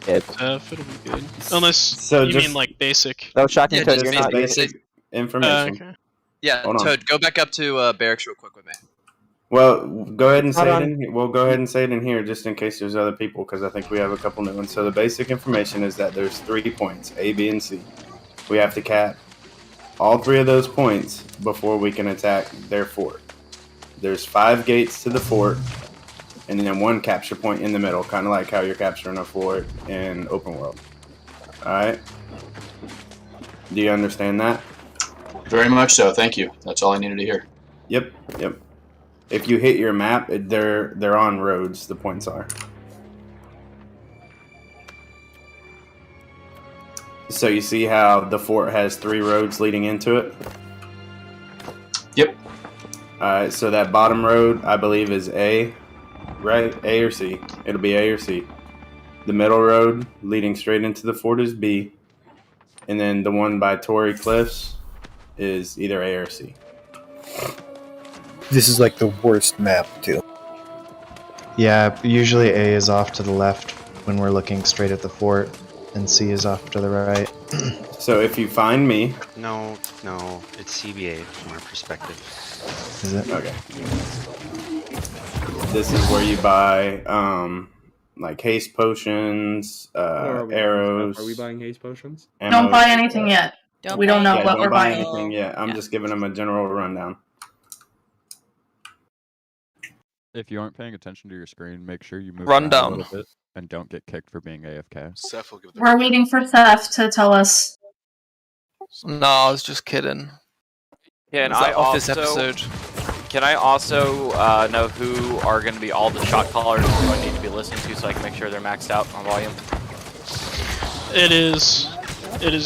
It'll be good. Unless So you just, mean like basic. No, shocking Yeah, Toad, just you're not. basic information. Okay. Yeah, Hold on. Toad, go back up to barracks real quick with me. Well, go ahead and It's say not it in. We'll go ahead and say it in here just in case there's other people, because I think we have a couple new ones. So the basic information is that there's 3 points, A, B, and C. We have to cap all 3 of those points before we can attack their fort. There's 5 gates to the fort, and then 1 capture point in the middle, kind of like how you're capturing a fort in open world. All right. Do you understand that? Very much so. Thank you. That's all I needed to hear. Yep. If you hit your map, they're on roads. The points are. So you see how the fort has 3 roads leading into it? Yep. Alright, so that bottom road, I believe, is A, right? A or C. It'll be A or C. The middle road leading straight into the fort is B. And then the one by Tory Cliffs is either A or C. This is like the worst map, too. Yeah, usually A is off to the left when we're looking straight at the fort, and C is off to the right. So if you find me... No, it's CBA from our perspective. Is it? Okay. This is where you buy, like, haste potions, arrows... Are we buying haste potions? Don't buy anything yet. We don't know what we're buying. Anything yet. I'm just giving them a general rundown. If you aren't paying attention to your screen, make sure you move Rundown a little bit and don't get kicked for being AFK. We're waiting for Seth to tell us. No, I was just kidding. Can I also know who are going to be all the shot callers who I need to be listening to so I can make sure they're maxed out on volume? It is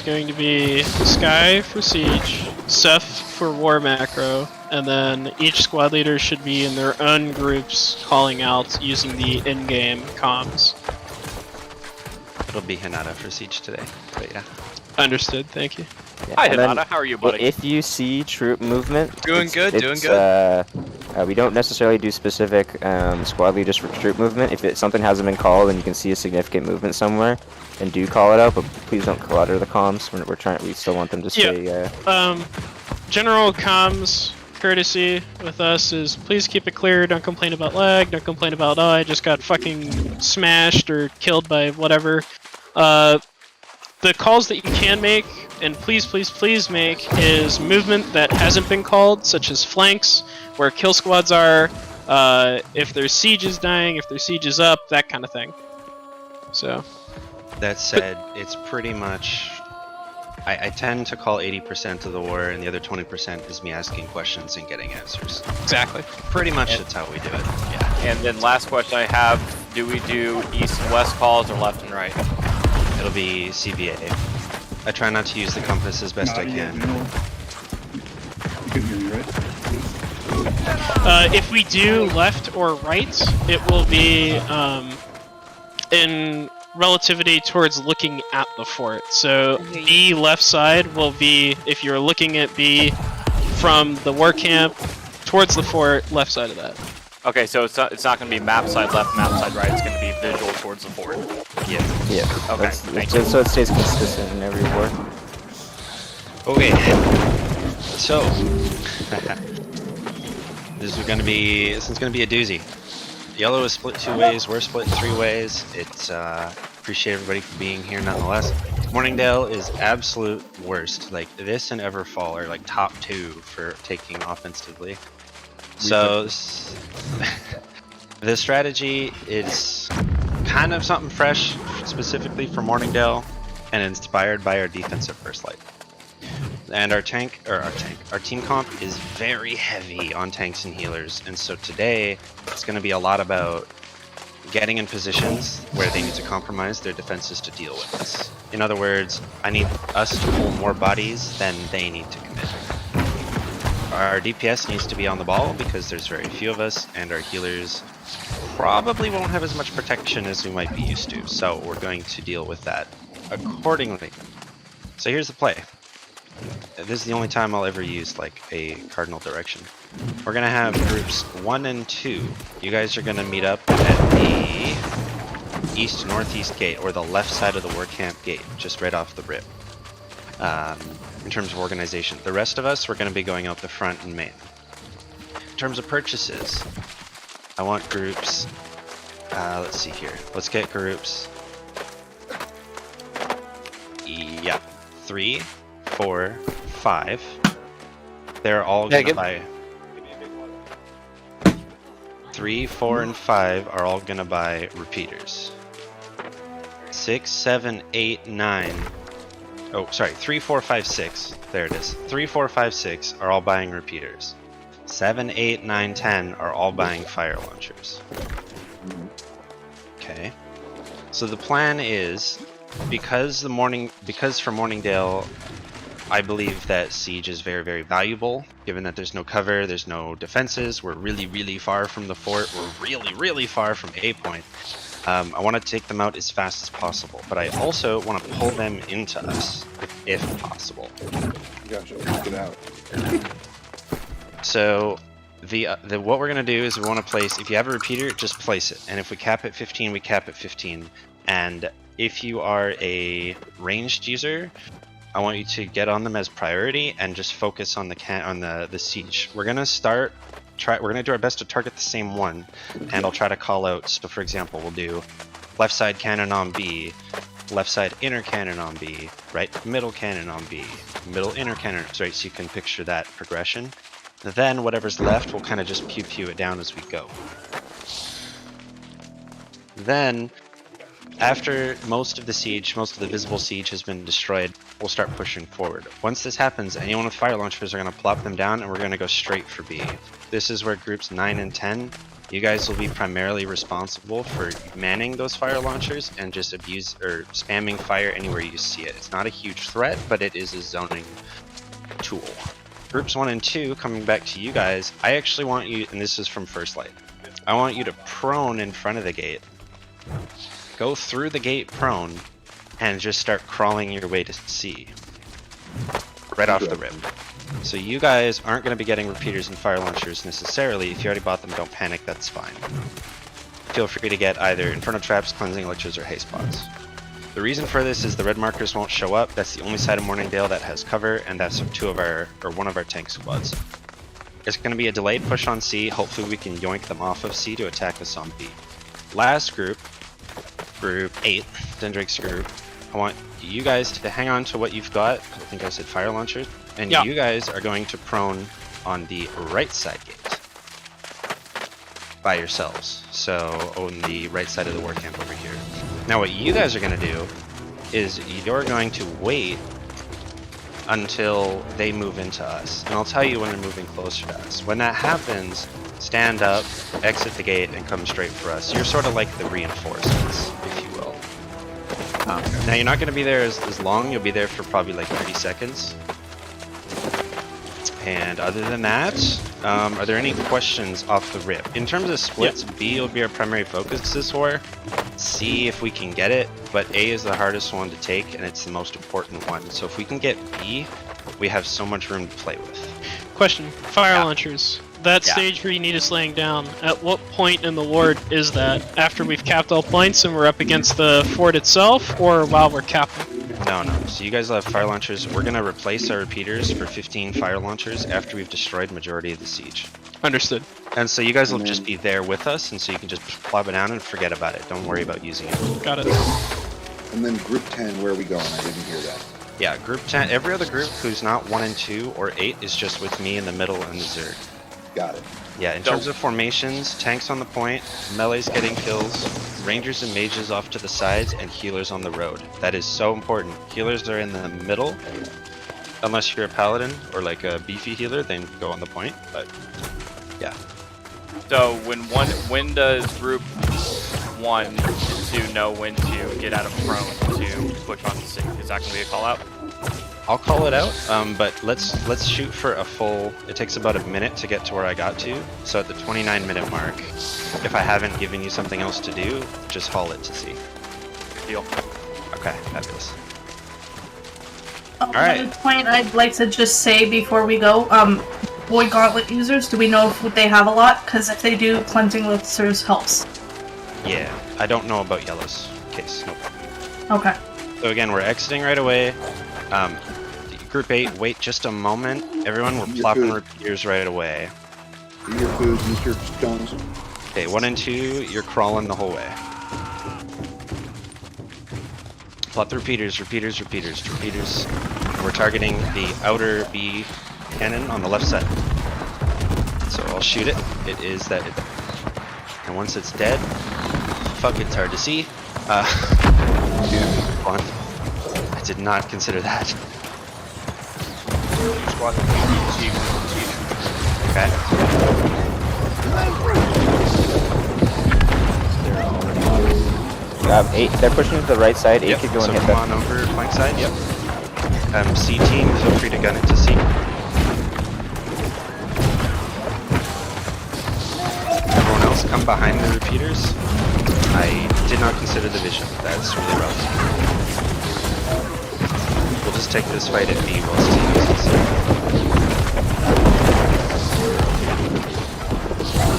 going to be Sky for Siege, Seth for War Macro, and then each squad leader should be in their own groups calling out using the in-game comms. It'll be Hinata for Siege today, but yeah. Understood, thank you. Yeah, Hi, and then Hinata. How are you, buddy? If you see troop movement, Doing good. We don't necessarily do specific squad leaders for troop movement. If something hasn't been called and you can see a significant movement somewhere, then do call it out. But please don't clutter the comms. We still want them to stay. General comms courtesy with us is please keep it clear. Don't complain about lag. Don't complain about, oh, I just got fucking smashed or killed by whatever. The calls that you can make, and please make, is movement that hasn't been called, such as flanks, where kill squads are, if their siege is dying, if their siege is up, that kind of thing. So. That said, it's pretty much... I tend to call 80% of the war, and the other 20% is me asking questions and getting answers. Exactly. Pretty much that's how we do it, yeah. And then last question I have, do we do east and west calls or left and right? It'll be CBA. I try not to use the compass as best I can. If we do left or right, it will be in relativity towards looking at the fort. So B left side will be, if you're looking at B from the war camp towards the fort, left side of that. Okay, so it's not going to be map side left, map side right. It's going to be visual towards the fort. Yeah. Yeah. Okay. So it stays consistent in every war. Okay. So this is gonna be a doozy. Yellow is split 2 ways. We're split 3 ways. It's appreciate everybody for being here nonetheless. Morningdale is absolute worst. Like this and Everfall are like top 2 for taking offensively. So the strategy is kind of something fresh, specifically for Morningdale, and inspired by our defensive first light. And our team comp is very heavy on tanks and healers, and so today it's going to be a lot about getting in positions where they need to compromise their defenses to deal with us. In other words, I need us to pull more bodies than they need to commit. Our DPS needs to be on the ball because there's very few of us, and our healers probably won't have as much protection as we might be used to, so we're going to deal with that accordingly. So here's the play. This is the only time I'll ever use like a cardinal direction. We're gonna have groups 1 and 2. You guys are gonna meet up at the east-northeast gate, or the left side of the war camp gate, just right off the rip. In terms of organization, the rest of us, we're gonna be going out the front and main. In terms of purchases, I want groups. Let's see here. Let's get groups. Yeah, 3, 4, 5. They're all gonna buy. 3, 4, and 5 are all gonna buy repeaters. 6, 7, 8, 9. Oh, sorry. 3, 4, 5, 6. There it is. 3, 4, 5, 6 are all buying repeaters. 7, 8, 9, 10 are all buying fire launchers. Okay. So the plan is, because for Morningdale, I believe that siege is very, very valuable, given that there's no cover, there's no defenses, we're really, really far from the fort, we're really, really far from A point. I want to take them out as fast as possible, but I also want to pull them into us, if possible. Gotcha. Get out. So what we're going to do is we want to place, if you have a repeater, just place it. And if we cap at 15, we cap at 15. And if you are a ranged user, I want you to get on them as priority and just focus on the siege. We're gonna we're gonna do our best to target the same one, and I'll try to call out. So for example, we'll do left side cannon on B, left side inner cannon on B, right middle cannon on B, middle inner cannon. Right, so you can picture that progression. Then whatever's left, we'll kind of just pew it down as we go. Then, after most of the visible siege has been destroyed, we'll start pushing forward. Once this happens, anyone with fire launchers are going to plop them down, and we're going to go straight for B. This is where groups 9 and 10, you guys will be primarily responsible for manning those fire launchers and just spamming fire anywhere you see it. It's not a huge threat, but it is a zoning tool. Groups 1 and 2, coming back to you guys, I actually want you, and this is from First Light, I want you to prone in front of the gate. Go through the gate prone and just start crawling your way to C. Right off the rip. So you guys aren't going to be getting repeaters and fire launchers necessarily. If you already bought them, don't panic, that's fine. Feel free to get either Inferno Traps, Cleansing Elixirs, or Haste Pods. The reason for this is the red markers won't show up. That's the only side of Morningdale that has cover, and that's one of our tank squads. It's going to be a delayed push on C. Hopefully we can yoink them off of C to attack us on B. Last group, group 8, Dendrake's group, I want you guys to hang on to what you've got. I think I said fire launchers. And you guys are going to prone on the right side gate by yourselves. So on the right side of the war camp over here. Now what you guys are going to do is you're going to wait until they move into us. And I'll tell you when they're moving closer to us. When that happens, stand up, exit the gate, and come straight for us. You're sort of like the reinforcements, if you will. Now you're not going to be there as long. You'll be there for probably like 30 seconds. And other than that, are there any questions off the rip? In terms of splits, B will be our primary focus this war. C if we can get it, but A is the hardest one to take and it's the most important one. So if we can get B, we have so much room to play with. Question, fire launchers. That stage where you need us laying down, at what point in the ward is that? After we've capped all points and we're up against the fort itself, or while we're capping? No. So you guys will have fire launchers. We're going to replace our repeaters for 15 fire launchers after we've destroyed majority of the siege. Understood. And so you guys will just be there with us, and so you can just plop it down and forget about it. Don't worry about using it. Got it. And then group 10, where are we going? I didn't hear that. Yeah, group 10, every other group who's not 1 and 2 or 8 is just with me in the middle and the Zerg. Got it. Yeah, in terms of formations, tanks on the point, melee's getting kills, rangers and mages off to the sides, and healers on the road. That is so important. Healers are in the middle, unless you're a paladin or like a beefy healer, then go on the point, but yeah. So when does group 1 and 2 know when to get out of prone to push on to 6? Is that going to be a call out? I'll call it out, but let's shoot for a full. It takes about a minute to get to where I got to. So at the 29-minute mark, if I haven't given you something else to do, just haul it to see. Deal. Okay, fabulous. Another point I'd like to just say before we go, Void Gauntlet users, do we know if they have a lot? Because if they do, cleansing elixirs helps. Yeah, I don't know about yellows. Case, no problem. Okay. So again, we're exiting right away. Group 8, wait just a moment. Everyone, we're plopping repeaters right away. Eat your food, use your stones. Okay, 1 and 2, you're crawling the whole way. Plot the repeaters. We're targeting the outer B cannon on the left side. So I'll shoot it. It is that. And once it's dead, fuck, it's hard to see. Fun. I did not consider that. Okay. Eight. They're pushing to the right side. 8 could go so and hit come that. on over flank side. Yep. C team, feel free to gun it to C. Everyone else, come behind the repeaters. I did not consider the vision. That's really relative. We'll just take this fight at B while C uses C.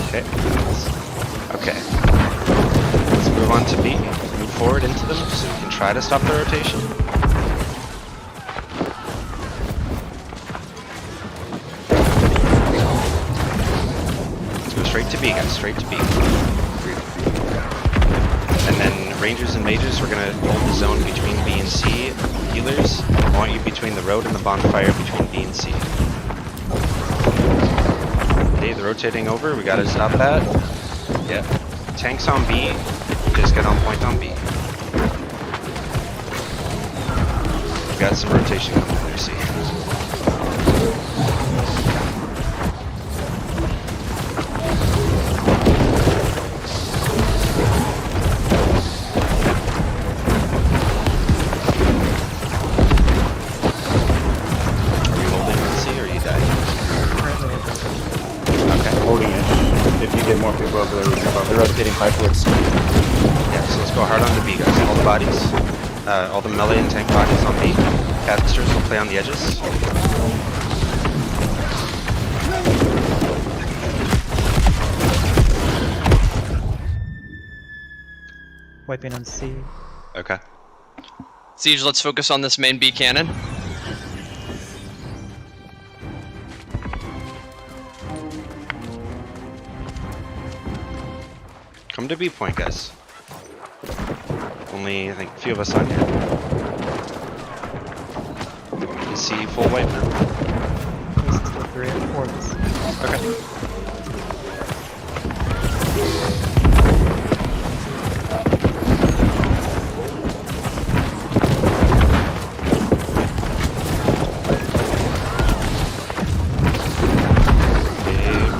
Okay. Okay. Let's move on to B. Move forward into them so we can try to stop the rotation. Let's go straight to B, guys. Straight to B. And then Rangers and Mages, we're gonna hold the zone between B and C. Healers, I want you between the road and the bonfire between B and C. Okay, they're rotating over. We gotta stop that. Yeah. Tanks on B. Just get on point on B. We got some rotation coming there, C. Are you holding on C or are you dying? Okay. Holding it. If you get more people over there, we can They're rotating fireworks. Yeah, so let's go hard on the B, guys. All the bodies. All the melee and tank bodies on B. Casters will play on the edges. Wiping on C. Okay. Siege, let's focus on this main B cannon. Come to B point, guys. Only, I think, a few of us on here. Is C full white now? There's still 3 or 4 of us. Okay.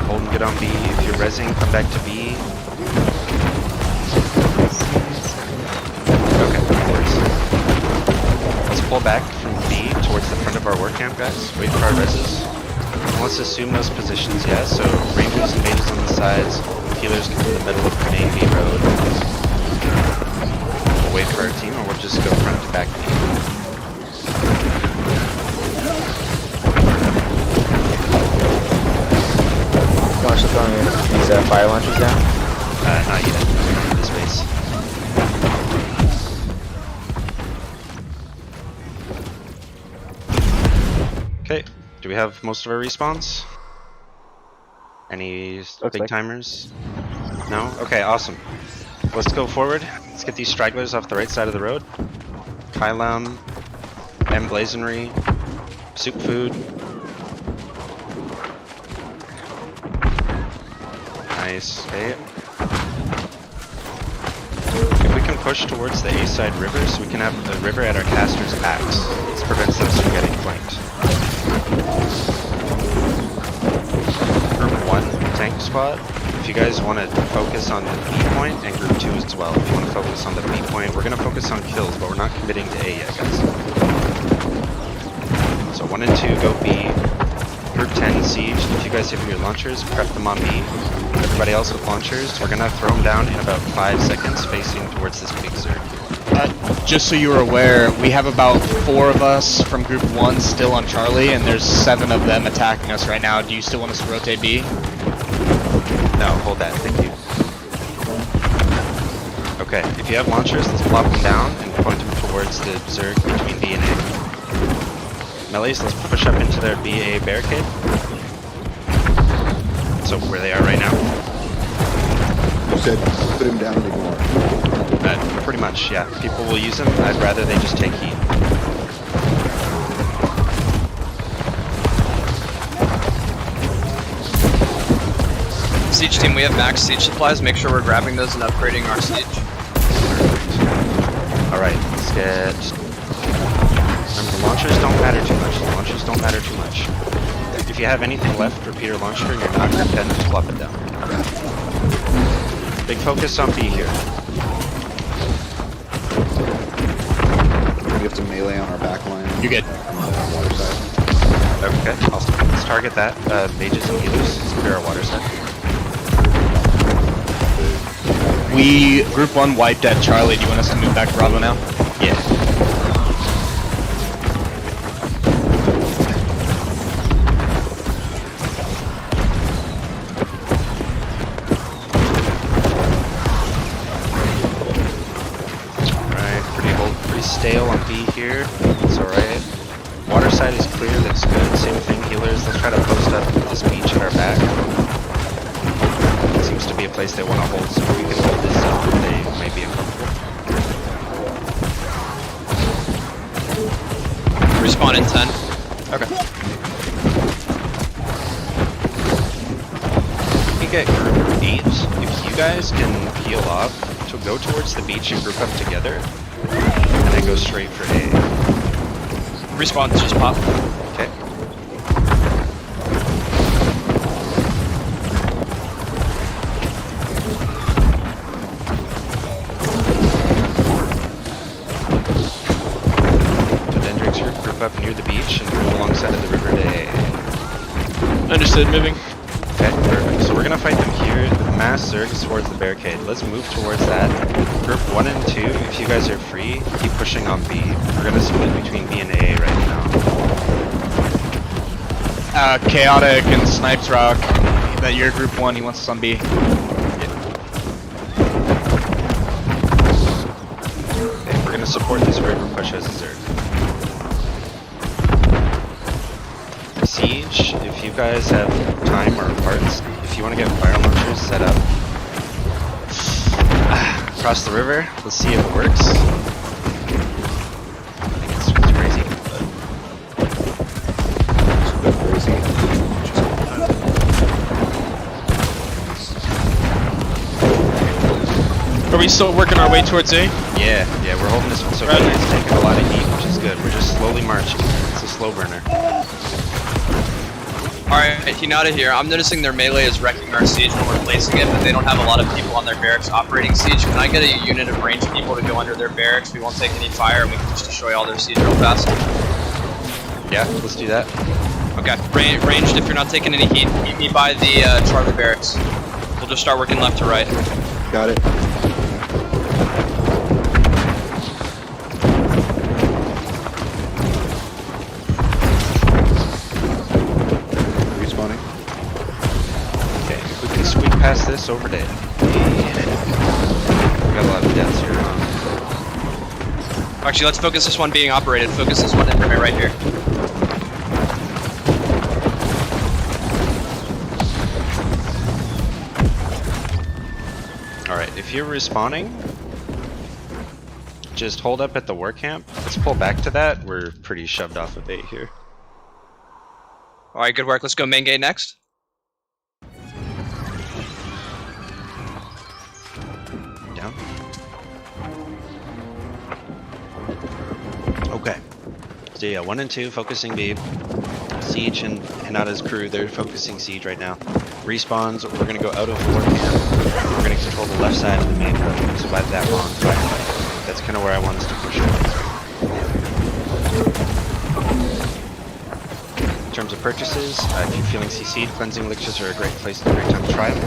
Hold and get on B. If you're rezzing, come back to B. Okay, no worries. Let's pull back from B towards the front of our work camp, guys. Wait for our rezzes. And let's assume those positions, yeah? So rangers and mages on the sides, healers come to the middle of the main B road. We'll wait for our team, or we'll just go front to back B. Launch the throwing these fire launchers down? Not yet. This base. Okay. Do we have most of our respawns? Any big timers? No? Okay, awesome. Let's go forward. Let's get these stragglers off the right side of the road. Kylum, M Blazonry, Soup Food. Nice. Okay. If we can push towards the A side river, so we can have the river at our caster's backs. This prevents us from getting flanked. Group 1 tank squad, if you guys want to focus on the B point, and Group 2 as well, if you want to focus on the B point, we're going to focus on kills, but we're not committing to A yet, guys. So 1 and 2 go B. Group 10 siege, if you guys have your launchers, prep them on B. Everybody else with launchers, we're going to throw them down in about 5 seconds, facing towards this big Zerg. Just so you are aware, we have about 4 of us from Group 1 still on Charlie, and there's 7 of them attacking us right now. Do you still want us to rotate B? No, hold that, thank you. Okay, if you have launchers, let's plop them down and point them towards the Zerg between B and A. Melees, let's push up into their BA barricade. So where they are right now. You said put him down and ignore. Pretty much, yeah. People will use them. I'd rather they just take heat. Siege team, we have max siege supplies. Make sure we're grabbing those and upgrading our siege. Alright, let's get... Remember, the launchers don't matter too much. The launchers don't matter too much. If you have anything left, repeat your launcher and you're not group 10, just plop it down. Big focus on B here. We have some melee on our back line. You're good. Water side. Okay, awesome. Let's target that. Mages and healers, clear our water side. We, Group 1 wiped at Charlie. Do you want us to move back to Bravo now? Yeah. Stale on B here. It's alright. Water side is clear, that's good. Same thing, healers. Let's try to post up this beach at our back. It seems to be a place they want to hold, so if we can hold this zone, they might be uncomfortable. Respawn in 10. Okay. We get group 8. If you guys can peel off to go towards the beach and group up together, and then go straight for A. Respawn just pop. Okay. So Dendrix, your group up near the beach and move alongside of the river to A. Understood, moving. Okay, perfect. So we're gonna fight them here. The mass Zerg is towards the barricade. Let's move towards that. Group 1 and 2, if you guys are free, keep pushing on B. We're gonna split between B and A right now. Chaotic and Snipes Rock. That you're Group 1, he wants us on B. Yeah. Okay, we're gonna support this river push as a Zerg. Siege, if you guys have time or parts, if you want to get fire launchers set up. across the river. Let's see if it works. I think it's crazy, but Crazy. Are we still working our way towards A? yeah, we're holding this one so far. It's taking a lot of heat, which is good. We're just slowly marching. It's a slow burner. Alright, Hinata here. I'm noticing their melee is wrecking our siege when we're placing it, but they don't have a lot of people on their barracks operating siege. Can I get a unit of ranged people to go under their barracks? We won't take any fire and we can just destroy all their siege real fast. Yeah, let's do that. Okay, ranged, if you're not taking any heat, meet me by the Charlie barracks. We'll just start working left to right. Got it. Respawning. Okay, if we can squeak past this over there. We got a lot of deaths here. Actually, let's focus this one being operated. Focus this one in right here. Alright, if you're respawning, just hold up at the war camp. Let's pull back to that. We're pretty shoved off of 8 here. Alright, good work. Let's go main gate next. Down. Okay. So yeah, 1 and 2 focusing B. Siege and Hinata's crew, they're focusing Siege right now. Respawns, we're gonna go out of war camp. We're gonna control the left side of the main road, so by that long firefight. That's kind of where I want us to push towards. In terms of purchases, if you're feeling CC'd, cleansing elixirs are a great time to try them.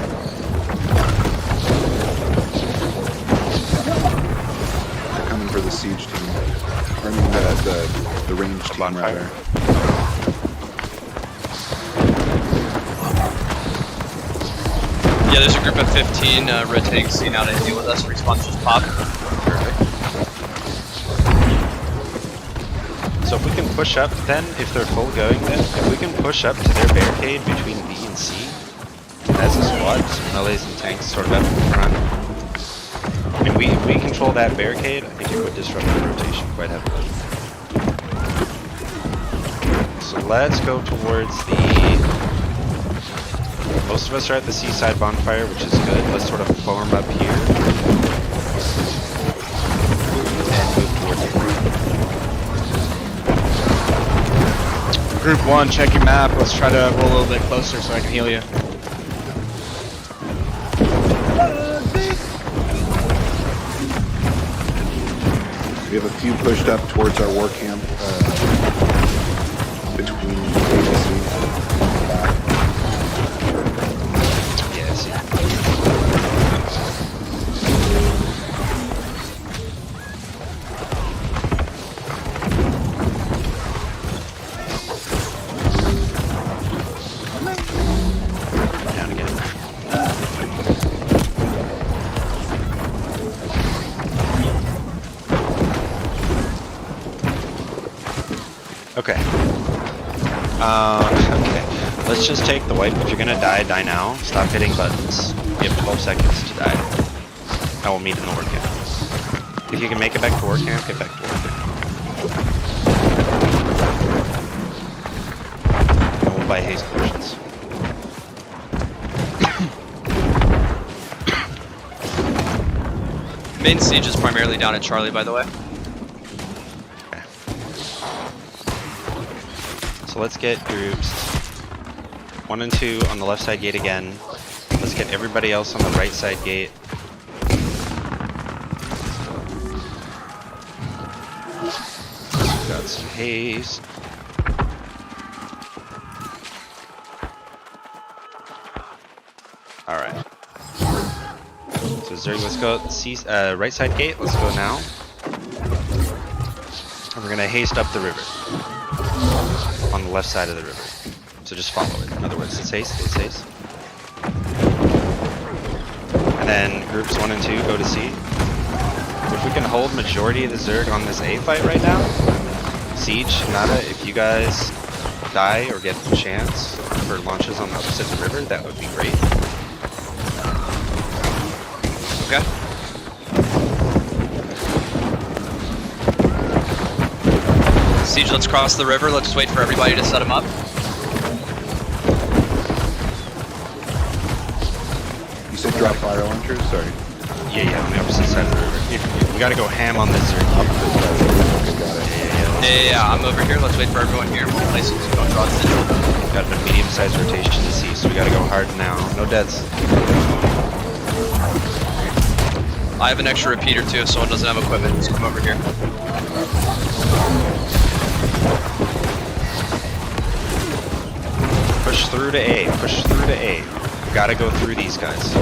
They're coming for the siege team. I mean, the range team bonfire. rather. Yeah, there's a group of 15 rotating C now to deal with us. Response just pop. Perfect. So if we can push up then, if they're full going then, if we can push up to their barricade between B and C, as a squad, so melees and tanks sort of up in front. And if we control that barricade, I think it would disrupt the rotation quite heavily. So let's go towards the... Most of us are at the seaside bonfire, which is good. Let's sort of form up here. And move towards the Group 1, check your map. Let's try to roll a little bit closer so I can heal you. We have a few pushed up towards our war camp between agencies. Yeah, I see. Down again. Okay. Okay. Let's just take the wipe. If you're gonna die, die now. Stop hitting buttons. You have 12 seconds to die. I will meet in the war camp. If you can make it back to war camp, get back to war camp. And we'll buy haste potions. Main siege is primarily down at Charlie, by the way. Okay. So let's get groups 1 and 2 on the left side gate again. Let's get everybody else on the right side gate. Got some haste. Alright. So Zerg, let's go right side gate, let's go now. And we're gonna haste up the river. On the left side of the river. So just follow it. In other words, it's haste, it's haste. And then groups 1 and 2 go to C. If we can hold majority of the Zerg on this A fight right now, Siege, Nada, if you guys die or get a chance for launches on the other side of the river, that would be great. Okay. Siege, let's cross the river. Let's wait for everybody to set them up. You said drop fire launchers? Sorry. Yeah, on the opposite side of the river. We gotta go ham on this zerg. Yeah, I'm over here. Let's wait for everyone here. We'll place it so don't draw attention. Got a medium-sized rotation to see, so we gotta go hard now. No deaths. I have an extra repeater too if someone doesn't have equipment. Just come over here. Push through to A. Push through to A. We gotta go through these guys.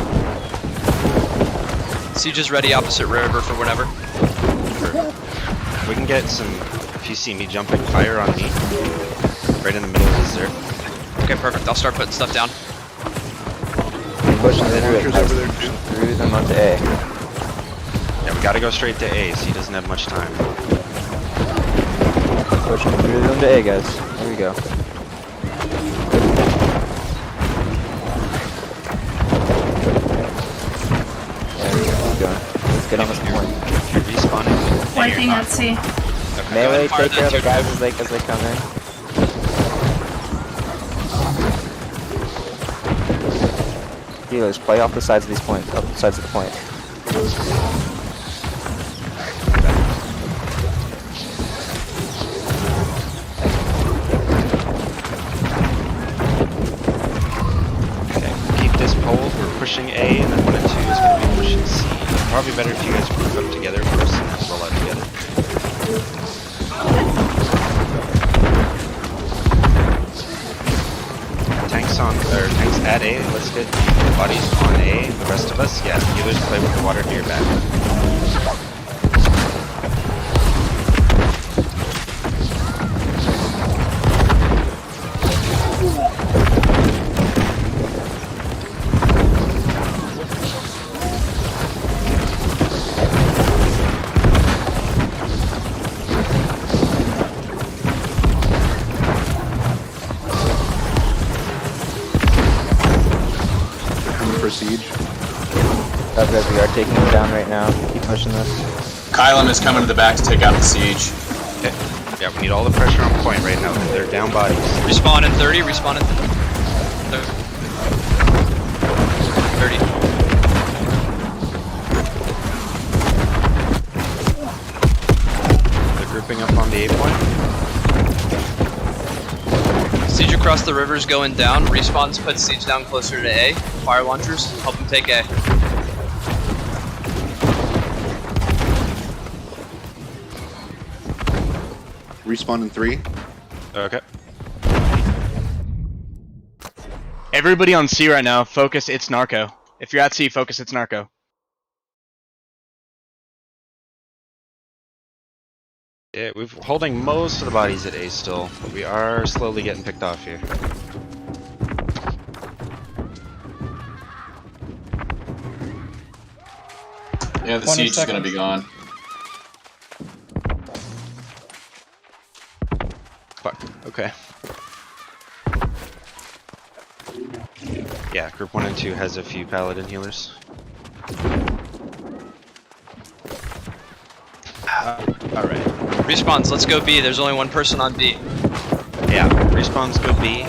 Siege is ready opposite river for whenever. We can get some, if you see me jumping, fire on me. Right in the middle of the zerg. Okay, perfect. I'll start putting stuff down. Push through them onto A. Yeah, we gotta go straight to A, so he doesn't have much time. Pushing through them to A, guys. There we go. Let's get on this point. You're respawning. Wiping at sea. Okay. Melee, take care of the guys as they come in. Healers, play off the sides of these points, off the sides of the point. Okay, keep this pulled. We're pushing A, and then 1 and 2 is going to be pushing C. Probably better if you guys group up together first and then roll out together. Tanks at A. Let's get bodies on A. The rest of us, yeah. Healers play with the water near back. Siege. Guys, we are taking them down right now. Keep pushing this. Kylan is coming to the back to take out the siege. Okay. Yeah, we need all the pressure on point right now. They're down bodies. Respawn in 30, respawn in 30. They're grouping up on the A point. Siege across the river's going down. Respawns put siege down closer to A. Fire launchers, help them take A. Respawn in 3. Okay. Everybody on C right now, focus, it's Narco. If you're at C, focus, it's Narco. Yeah, we're holding most of the bodies at A still, but we are slowly getting picked off here. Yeah, the siege is going to be gone. Fuck, okay. Yeah, group 1 and 2 has a few paladin healers. Alright. Respawns, let's go B. There's only one person on B. Yeah, respawns go B.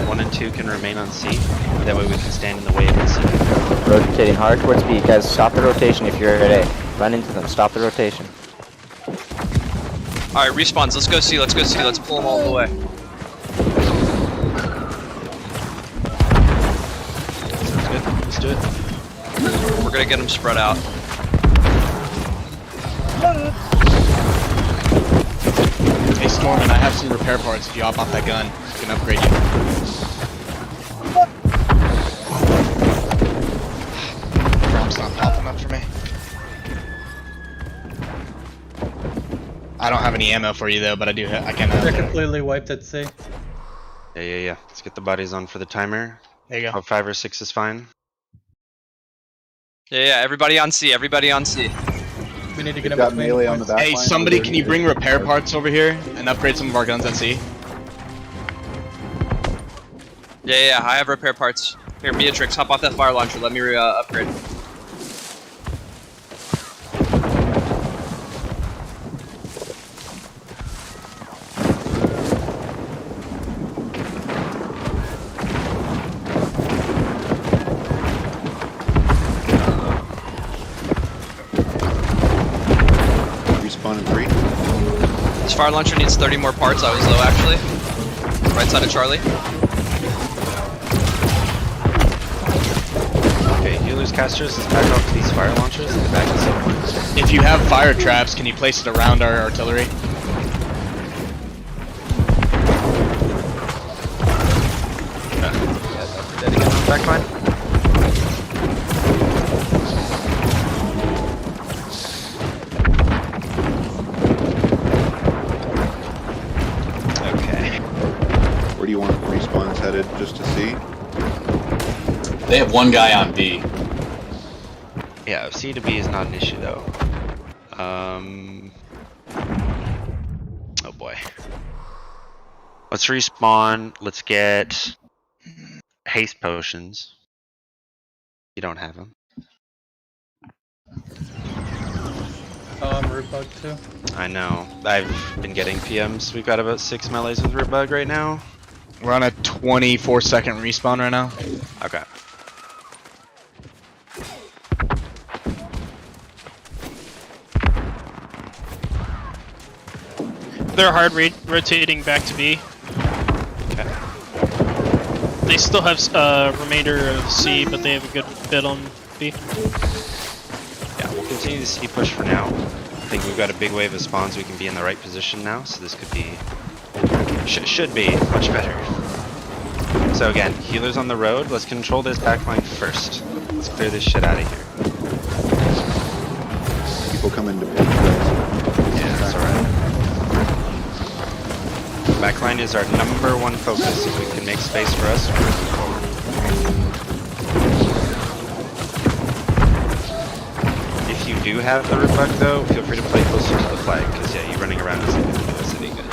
1 and 2 can remain on C. That way we can stand in the way of the C. Rotating hard towards B. Guys, stop the rotation if you're at A. Run into them. Stop the rotation. Alright, respawns, let's go C, let's go C. Let's pull them all the way. Sounds good. Let's do it. We're gonna get them spread out. Hey Stormin, I have some repair parts. If you hop off that gun, I can upgrade you. Drop's not popping up for me. I don't have any ammo for you though, but I do. I can. They're completely wiped at sea. Yeah. Let's get the bodies on for the timer. There you go. About 5 or 6 is fine. Yeah, everybody on C, everybody on C. We need to get We've him got between melee on the points. back Hey, line. somebody, can you bring repair parts over here and upgrade some of our guns at sea? Yeah, I have repair parts. Here, Beatrix, hop off that fire launcher. Let me upgrade. respawn in 3. This fire launcher needs 30 more parts. I was low actually. Right side of Charlie. Okay, healers, casters, let's back off to these fire launchers and back to someone. If you have fire traps, can you place it around our artillery? Dead again on back line. Okay. Where do you want respawns headed, just to see? They have one guy on B. Yeah, C to B is not an issue though. Oh boy. Let's respawn. Let's get haste potions. You don't have them. Oh, I'm root bug too. I know. I've been getting PMs. We've got about 6 melees with root bug right now. We're on a 24-second respawn right now. Okay. They're hard rotating back to B. Okay. They still have remainder of C, but they have a good bit on B. Yeah, we'll continue the C push for now. I think we've got a big wave of spawns. We can be in the right position now, so this could be... should be much better. So again, healers on the road. Let's control this backline first. Let's clear this shit out of here. People come into pitch. Yeah, that's alright. Backline is our #1 focus. If we can make space for us, we're moving forward. If you do have the root bug though, feel free to play closer to the flag, because yeah, you running around isn't going to do us any good.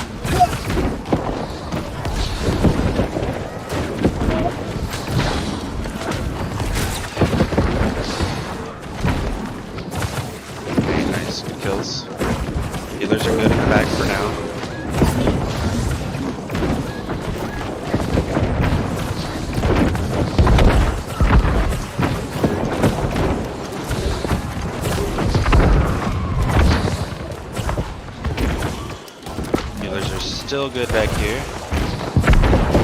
Okay, nice, good kills. Healers are good in the back for now. Still good back here.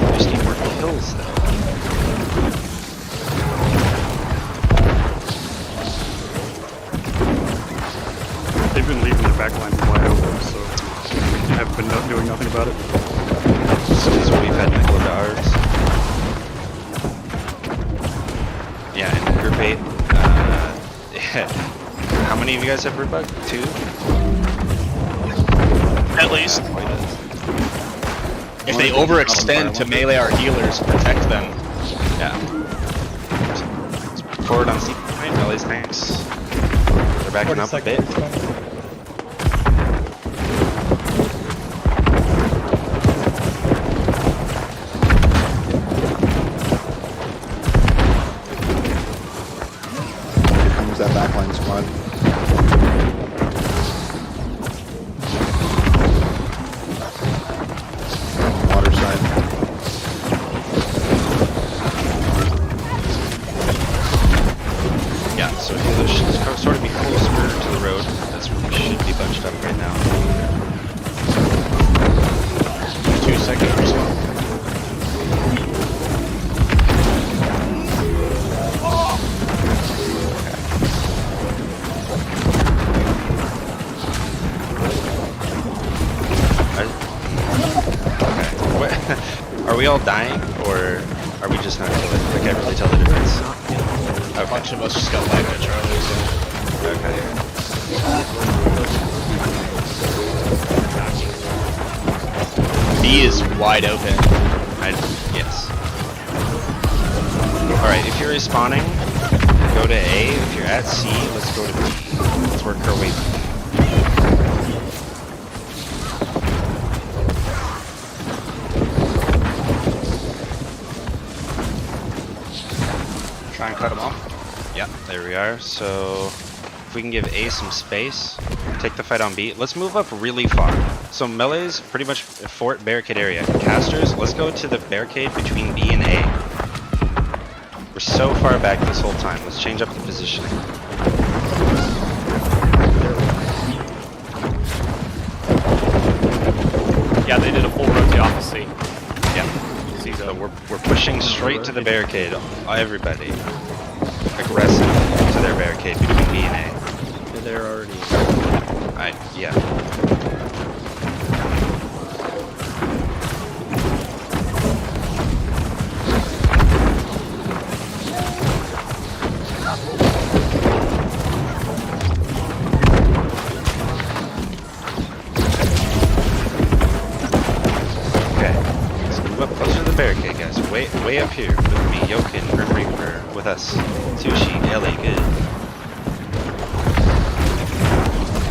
We just need more kills though. They've been leaving the backline wide open, so we have been doing nothing about it. This is what we've had to go to ours. Yeah, and group 8. Yeah. How many of you guys have root bug? 2? At least. If they overextend to melee our healers, protect them. Yeah. Forward on C point, melee's tanks. They're backing up a bit. Here comes that backline squad. Water side. Yeah, so healers should sort of be closer to the road. That's where we should be bunched up right now. 2-second respawn. Are we all dying, or are we just not killing? I can't really tell the difference. A bunch of us just got wiped at Charlie, so... Okay. B is wide open. Yes. Alright, if you're respawning, go to A. If you're at C, let's go to B. Let's work our way back. Try and cut them off. Yeah, there we are. So if we can give A some space, take the fight on B. Let's move up really far. So melee's pretty much a fort barricade area. Casters, let's go to the barricade between B and A. We're so far back this whole time. Let's change up the positioning. we're pushing straight to the barricade. Everybody. Aggressive to their barricade between B and A. Yeah, they're already. Yeah. Closer to the barricade, guys. Way up here with me, Yokin, Grim Reaper, with us. Sushi, LA, good.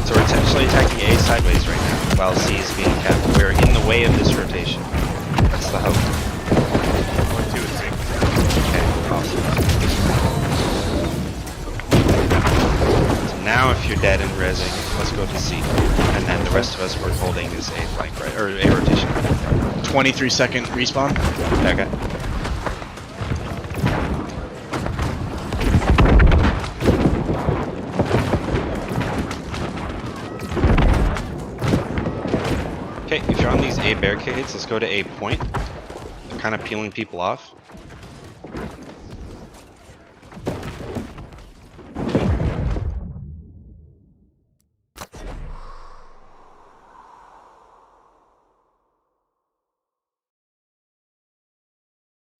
So we're essentially attacking A sideways right now, while C is being capped. We're in the way of this rotation. That's the hope. 2 and 6. Okay, awesome. So now if you're dead and rezzing, let's go to C. And then the rest of us we're holding is A flank right, or A rotation. 23-second respawn. Okay. Okay, if you're on these A barricades, let's go to A point. They're kind of peeling people off.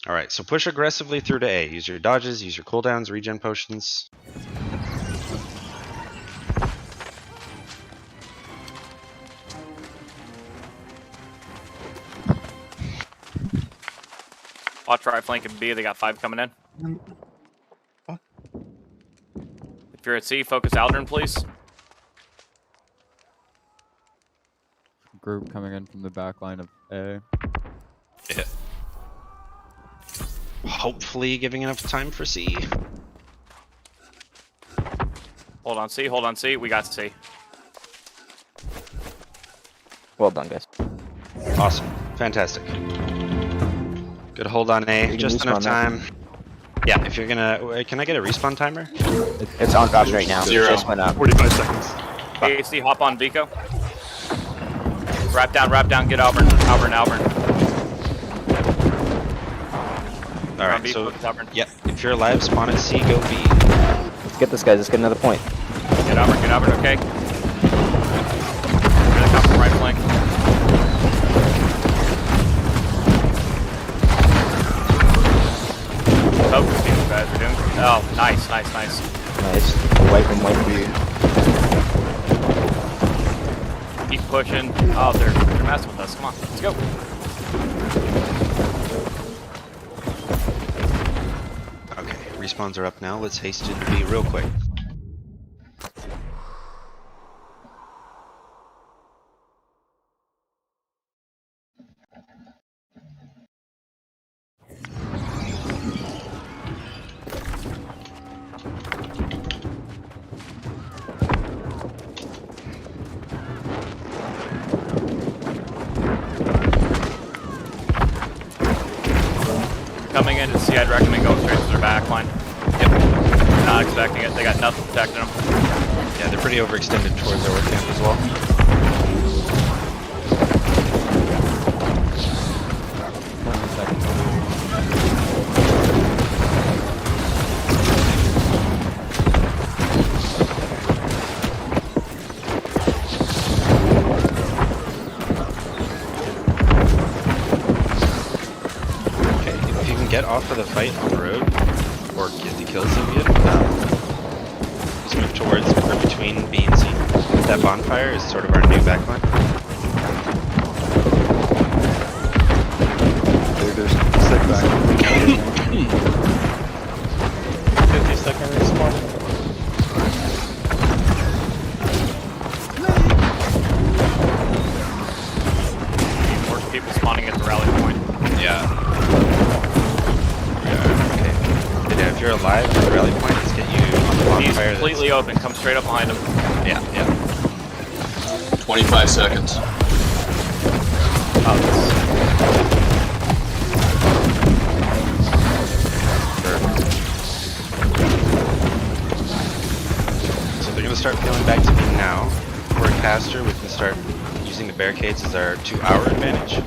Alright, so push aggressively through to A. Use your dodges, use your cooldowns, regen potions. Watch right flank and B, they got 5 coming in. If you're at C, focus Aldrin, please. Group coming in from the back line of A. Yeah. Hopefully giving enough time for C. Hold on C, we got C. Well done, guys. Awesome. Fantastic. Good hold on A, just enough time. Yeah, if you're gonna... Can I get a respawn timer? It's on Gosh right now. 0. It just went up. 45 seconds. AC, hop on Vico. Wrap down, get Auburn. Alright, so... Yeah, if you're alive, spawn at C, go B. Let's get this, guys. Let's get another point. Get Auburn, okay. Gonna come from right flank. Focus these guys are doing. Oh, nice. Nice. Wipe them, wipe you. Keep pushing. Oh, they're messing with us. Come on, let's go. Okay, respawns are up now. Let's haste into B real quick. Coming into C, I'd recommend going straight to their back line. Yep. Not expecting it. They got nothing protecting them. Yeah, they're pretty overextended towards our work camp as well. Get off of the fight on the road, or get the kills if you just move towards or between B and C. That bonfire is sort of our new backline. There's set back. 50-second respawn. More people spawning at the rally point. Yeah. If you're alive, the rally point, let's get you on the bonfire. He's completely open. Come straight up behind him. Yeah. 25 seconds. So they're gonna start peeling back to me now. If we're a caster, we can start using the barricades as our 2-hour advantage.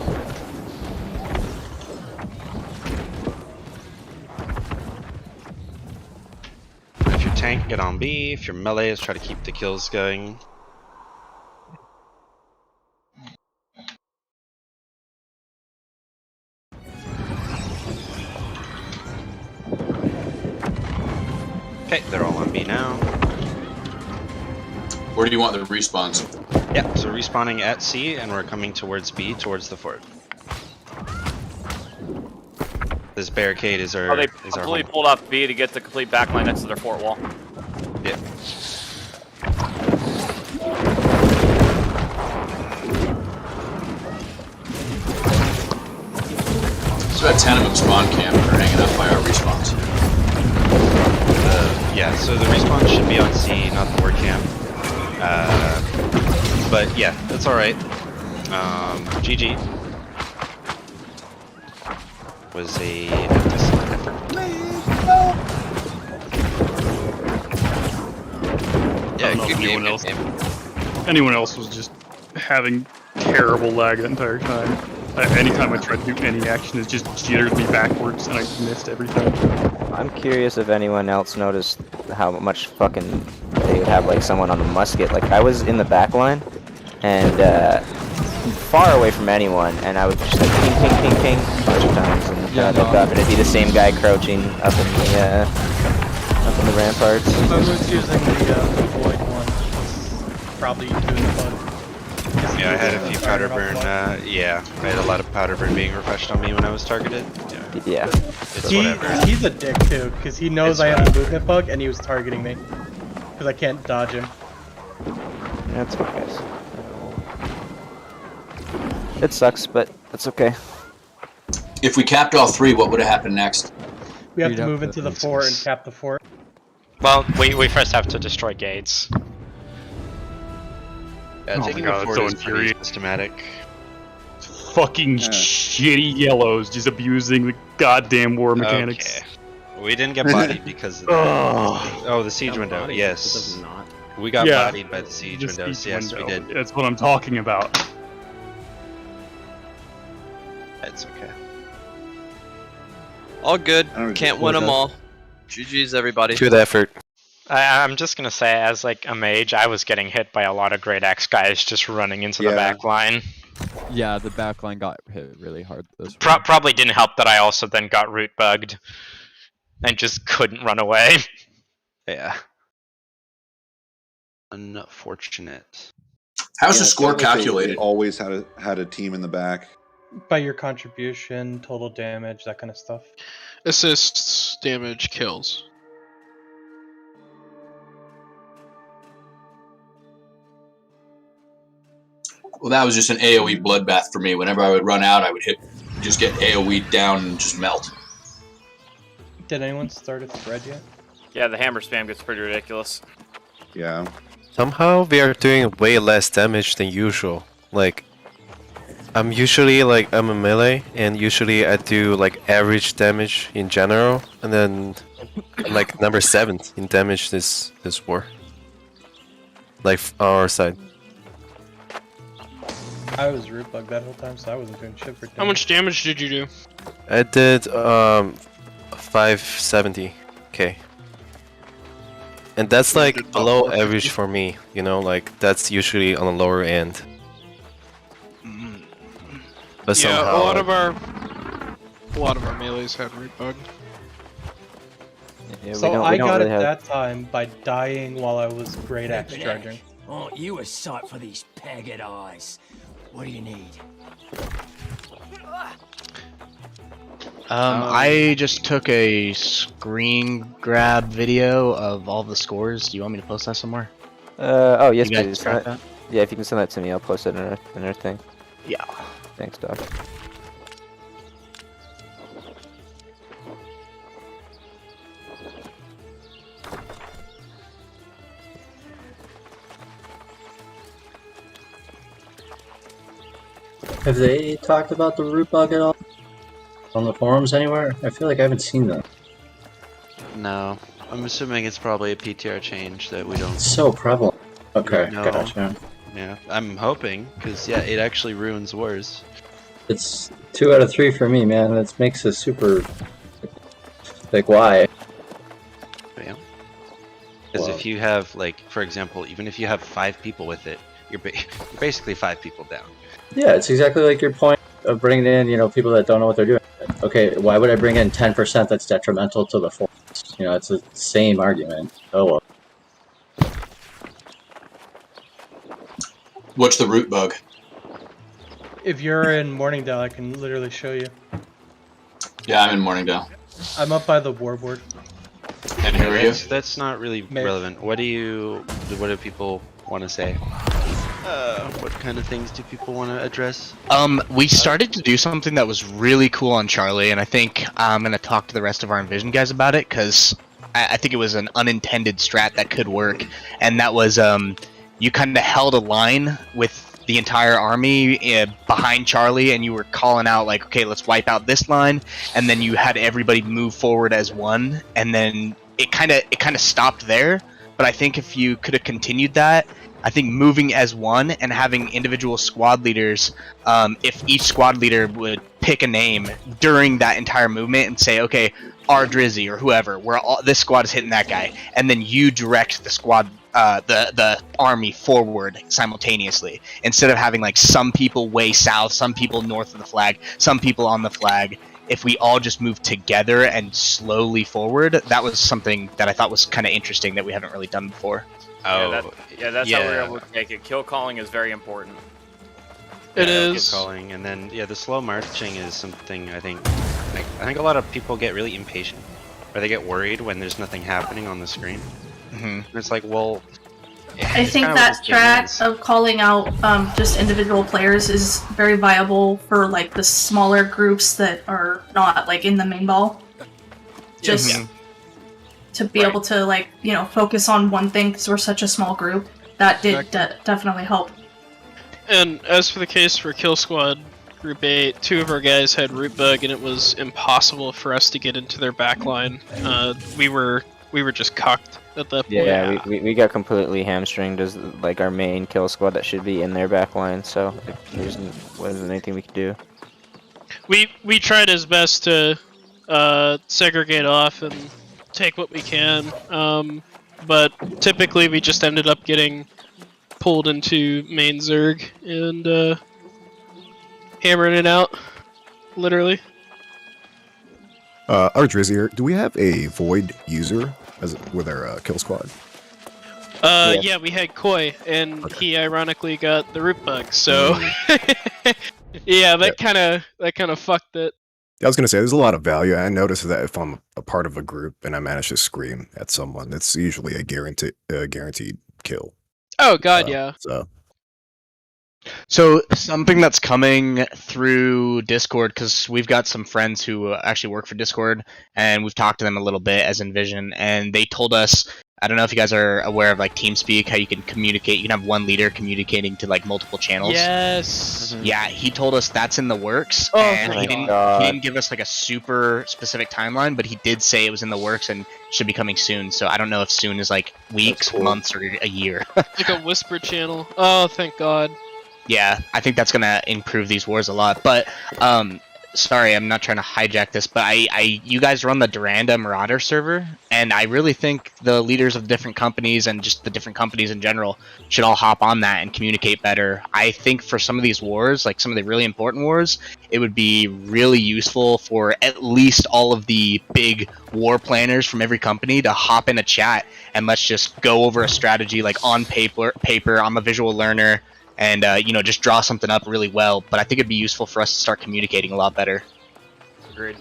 tank, get on B. If you're melee, try to keep the kills going. Okay, they're all on B now. Where do you want the respawns? Yeah, so respawning at C, and we're coming towards B, towards the fort. This barricade is our. Oh, they is our completely home. pulled off B to get the complete backline next to their fort wall. Yeah. So about 10 of them spawn camp and are hanging out by our respawns. Yeah, so the respawn should be on C, not the word camp. But yeah, that's alright. GG. Was a decent effort. I don't know if anyone else was just having terrible lag the entire time. Anytime I tried to do any action, it just jittered me backwards and I missed everything. I'm curious if anyone else noticed how much fucking they would have like someone on the musket. Like I was in the back line and far away from anyone, and I would just like ping, ping, ping, ping a bunch of times, and look up, and it'd be the same guy crouching up in the ramparts. I was using the void one. Probably doing the bug. Yeah, I had a few powder burn. Yeah, I had a lot of powder burn being refreshed on me when I was targeted. Yeah. It's whatever. He's a dick too, because he knows I have a movement bug and he was targeting me. Because I can't dodge him. That's okay. It sucks, but that's okay. If we capped all three, what would have happened next? We have to move into the fort and cap the fort. Well, we first have to destroy gates. Yeah, taking the fort is pretty systematic. Fucking shitty yellows just abusing the goddamn war mechanics. Okay. We didn't get bodied because of that. Oh, the siege window, yes. We got bodied by the siege windows, yes, we did. That's what I'm talking about. It's okay. All good. Can't win them all. GG's, everybody. Good effort. I'm just gonna say, as like a mage, I was getting hit by a lot of Great Axe guys just running into the back line. Yeah, the back line got hit really hard this Probably didn't help that I also then got root bugged and just couldn't run away. Yeah. Unfortunate. How's the score calculated? Always had a team in the back. By your contribution, total damage, that kind of stuff. Assists, damage, kills. Well, that was just an AoE bloodbath for me. Whenever I would run out, I would just get AoE down and just melt. Did anyone start a thread yet? Yeah, the hammer spam gets pretty ridiculous. Yeah. Somehow we are doing way less damage than usual. Like, I'm a melee, and usually I do like average damage in general, and then I'm like number 7 in damage this war. Like on our side. I was root bugged that whole time, so I wasn't doing shit for damage. How much damage did you do? I did 570k. And that's like below average for me, you know, like that's usually on the lower end. But yeah, somehow, a lot of our melees had root bug. Yeah, So I got it that time by dying while I was Great Axe charging. Oh, you a sight for these paggot eyes. What do you need? I just took a screen grab video of all the scores. Do you want me to post that somewhere? Oh yes, You guys please. track that? Yeah, if you can send that to me, I'll post it in our thing. Yeah. Thanks, Doc. Have they talked about the root bug at all? On the forums anywhere? I feel like I haven't seen that. No. I'm assuming it's probably a PTR change that we don't... It's so prevalent. Okay, know. gotcha. Yeah, I'm hoping, because yeah, it actually ruins wars. It's 2 out of 3 for me, man. It makes a super... Like, why? Yeah. Because if you have, like, for example, even if you have 5 people with it, you're basically 5 people down. Yeah, it's exactly like your point of bringing in, people that don't know what they're doing. Okay, why would I bring in 10% that's detrimental to the force? It's the same argument. Oh well. What's the root bug? If you're in Morningdale, I can literally show you. Yeah, I'm in Morningdale. I'm up by the warboard. And who are you? That's not really relevant. What do people want to say? What kind of things do people want to address? We started to do something that was really cool on Charlie, and I think I'm gonna talk to the rest of our Envision guys about it, because I think it was an unintended strat that could work, and that was you kind of held a line with the entire army behind Charlie, and you were calling out like, okay, let's wipe out this line, and then you had everybody move forward as one, and then it kind of stopped there. But I think if you could have continued that, I think moving as one and having individual squad leaders, if each squad leader would pick a name during that entire movement and say, okay, our Drizzy or whoever, this squad is hitting that guy, and then you direct the squad, the army forward simultaneously, instead of having like some people way south, some people north of the flag, some people on the flag. If we all just move together and slowly forward, that was something that I thought was kind of interesting that we haven't really done before. That's how we're able to take it. Kill calling is very important. It is. Kill calling, and then the slow marching is something I think a lot of people get really impatient, or they get worried when there's nothing happening on the screen. It's like, well, I think that strat of calling out just individual players is very viable for like the smaller groups that are not like in the main ball. Just to be able to like focus on one thing because we're such a small group. That did definitely help. And as for the case for Kill Squad Group 8, 2 of our guys had root bug, and it was impossible for us to get into their backline. We were just cucked at that point. Yeah, we got completely hamstringed as like our main kill squad that should be in their backline. So there wasn't anything we could do. We tried as best to segregate off and take what we can, but typically we just ended up getting pulled into main Zerg and hammering it out, literally. Our Drizzy, do we have a Void user with our kill squad? Yeah, we had Koi, and he ironically got the root bug, so yeah, that kind of fucked it. I was gonna say there's a lot of value. I noticed that if I'm a part of a group and I manage to scream at someone, it's usually a guaranteed kill. Oh god, yeah. So something that's coming through Discord, because we've got some friends who actually work for Discord, and we've talked to them a little bit as Envision, and they told us, I don't know if you guys are aware of like TeamSpeak, how you can communicate, you can have one leader communicating to like multiple channels. Yes. Yeah, he told us that's in the works, Oh, and my he God. didn't give us like a super specific timeline, but he did say it was in the works and should be coming soon. So I don't know if soon is like weeks, months, or a year. Like a whisper channel. Oh, thank God. Yeah, I think that's gonna improve these wars a lot. But sorry, I'm not trying to hijack this, but you guys run the Duranda Marauder server, and I really think the leaders of different companies and just the different companies in general should all hop on that and communicate better. I think for some of these wars, like some of the really important wars, it would be really useful for at least all of the big war planners from every company to hop in a chat and let's just go over a strategy like on paper. I'm a visual learner. And, just draw something up really well. But I think it'd be useful for us to start communicating a lot better. Agreed.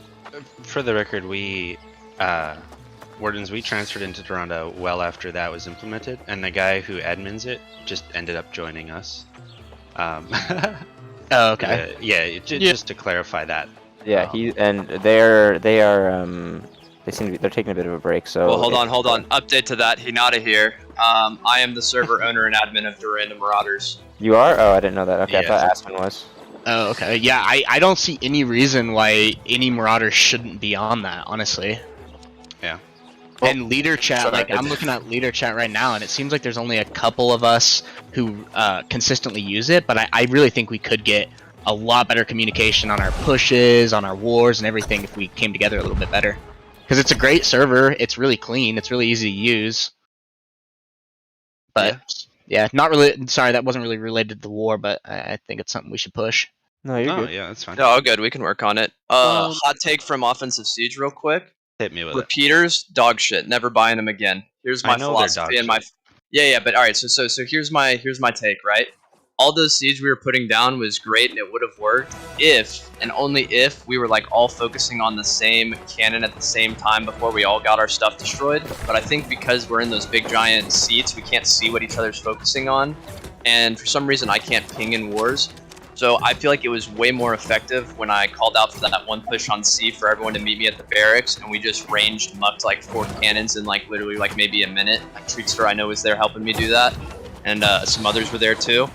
For the record, we transferred into Duranda well after that was implemented, and the guy who admins it just ended up joining us. Oh, okay. Just to clarify that. Yeah, they seem to be, they're taking a bit of a break, so... Well, hold on. Update to that. Hinata here. I am the server owner and admin of Duranda Marauders. You are? Oh, I didn't know that. Okay, Yeah. I thought Aspen was. Oh, okay. Yeah, I don't see any reason why any Marauder shouldn't be on that, honestly. Yeah. And leader chat, I'm looking at leader chat right now, and it seems like there's only a couple of us who consistently use it, but I really think we could get a lot better communication on our pushes, on our wars, and everything if we came together a little bit better. Because it's a great server, it's really clean, it's really easy to use. But yeah, not really. Sorry, that wasn't really related to the war, but I think it's something we should push. No, you're good. Yeah, that's fine. No, all good. We can work on it. Hot take from Offensive Siege, real quick. Hit me with it. Repeaters, dog shit. Never buying them again. Here's my I know they're philosophy dog and my. shit. Yeah, but all right. So here's my take. Right, all those siege we were putting down was great and it would have worked if and only if we were like all focusing on the same cannon at the same time before we all got our stuff destroyed. But I think because we're in those big giant seats, we can't see what each other's focusing on, and for some reason I can't ping in wars. So I feel like it was way more effective when I called out for that one push on C for everyone to meet me at the barracks, and we just ranged mucked like 4 cannons in like literally like maybe a minute. Like Treatster I know was there helping me do that, and some others were there too.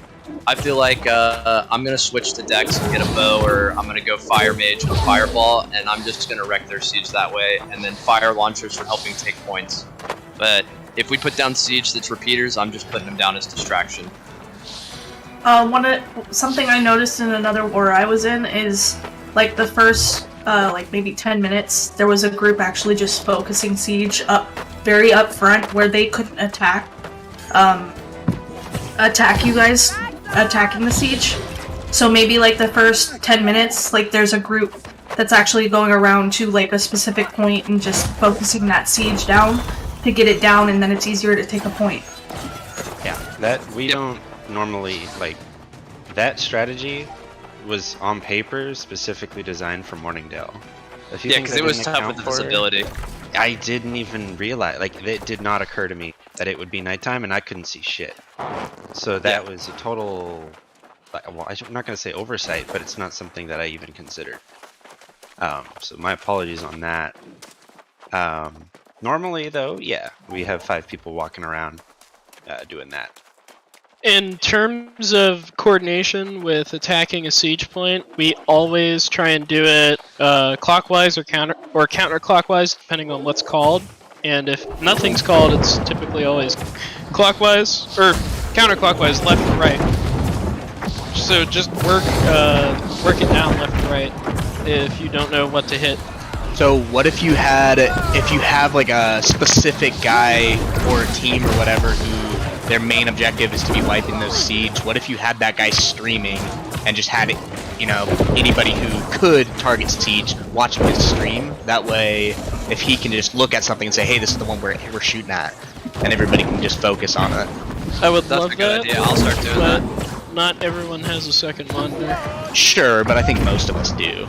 I feel like I'm gonna switch to Dex and get a bow, or I'm gonna go Fire Mage and Fireball, and I'm just gonna wreck their siege that way, and then fire launchers for helping take points. But if we put down siege that's repeaters, I'm just putting them down as distraction. Something I noticed in another war I was in is like the first like maybe 10 minutes there was a group actually just focusing siege very up front where they couldn't attack you guys attacking the siege. So maybe like the first 10 minutes like there's a group that's actually going around to like a specific point and just focusing that siege down to get it down, and then it's easier to take a point. Yeah, that we don't normally like. That strategy was on paper specifically designed for Morningdale. Yeah, because it was tough with the visibility. I didn't even realize, like, it did not occur to me that it would be nighttime and I couldn't see shit. So that was a total, well, I'm not going to say oversight, but it's not something that I even considered. So my apologies on that. Normally, though, yeah, we have 5 people walking around doing that. In terms of coordination with attacking a siege point, we always try and do it clockwise or counterclockwise, depending on what's called. And if nothing's called, it's typically always clockwise or counterclockwise, left and right. So just work it down left and right if you don't know what to hit. So what if you have like a specific guy or team or whatever who their main objective is to be wiping those siege? What if you had that guy streaming and just had it, you know, anybody who could target siege watching his stream? That way, if he can just look at something and say, hey, this is the one we're shooting at, and everybody can just focus on it. I would That's love a good that. idea. I'll start doing that. Not everyone has a second monitor. Sure, but I think most of us do.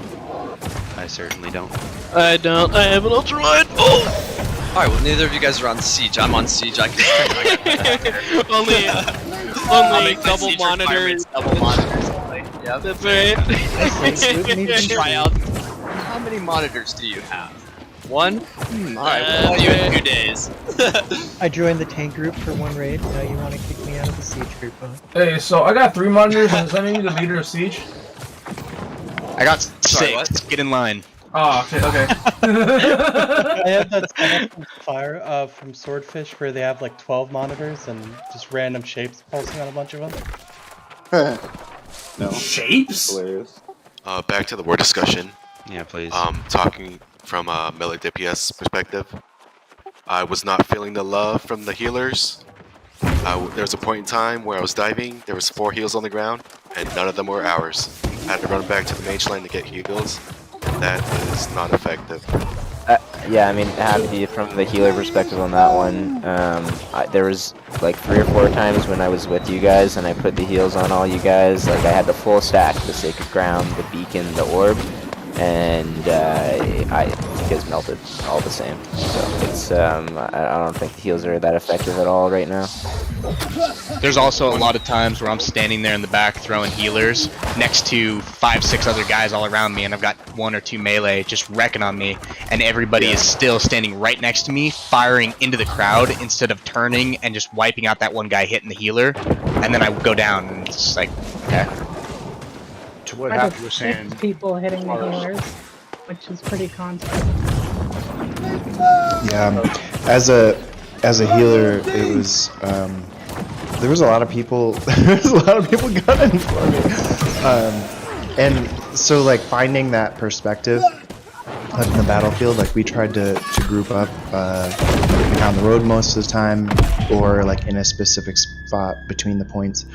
I certainly don't. I don't. I have an ultrawide. Oh! Alright, well, neither of you guys are on siege. I'm on siege. I can only double monitors. Double monitors. Like, yep. That's right. Try out. How many monitors do you have? 1? Alright, we'll call you in 2 days. I joined the tank group for one raid. Now you want to kick me out of the siege group, huh? Hey, so I got 3 monitors, and is any of you the leader of siege? I got 6. Get in line. Oh, shit, okay. I have that from Fire from Swordfish where they have like 12 monitors and just random shapes pulsing on a bunch of them. No. Shapes? Back to the war discussion. Yeah, please. Talking from a melee DPS perspective, I was not feeling the love from the healers. There was a point in time where I was diving, there was 4 heals on the ground, and none of them were ours. I had to run back to the mage lane to get heals. That is not effective. Yeah, I mean, happy from the healer perspective on that one. There was like 3 or 4 times when I was with you guys and I put the heals on all you guys. Like I had the full stack, the Sacred Ground, the Beacon, the Orb, and you guys melted all the same. So it's I don't think the heals are that effective at all right now. There's also a lot of times where I'm standing there in the back throwing healers next to 5-6 other guys all around me, and I've got 1 or 2 melee just wrecking on me, and everybody is still standing right next to me, firing into the crowd instead of turning and just wiping out that one guy hitting the healer, and then I go down, and it's just like, okay. To what Happy was saying. People hitting the healers, which is pretty constant. Yeah, as a healer, it was there was a lot of people. There was a lot of people gunning for me, and so like finding that perspective out in the battlefield. Like we tried to group up on the road most of the time, or like in a specific spot between the points,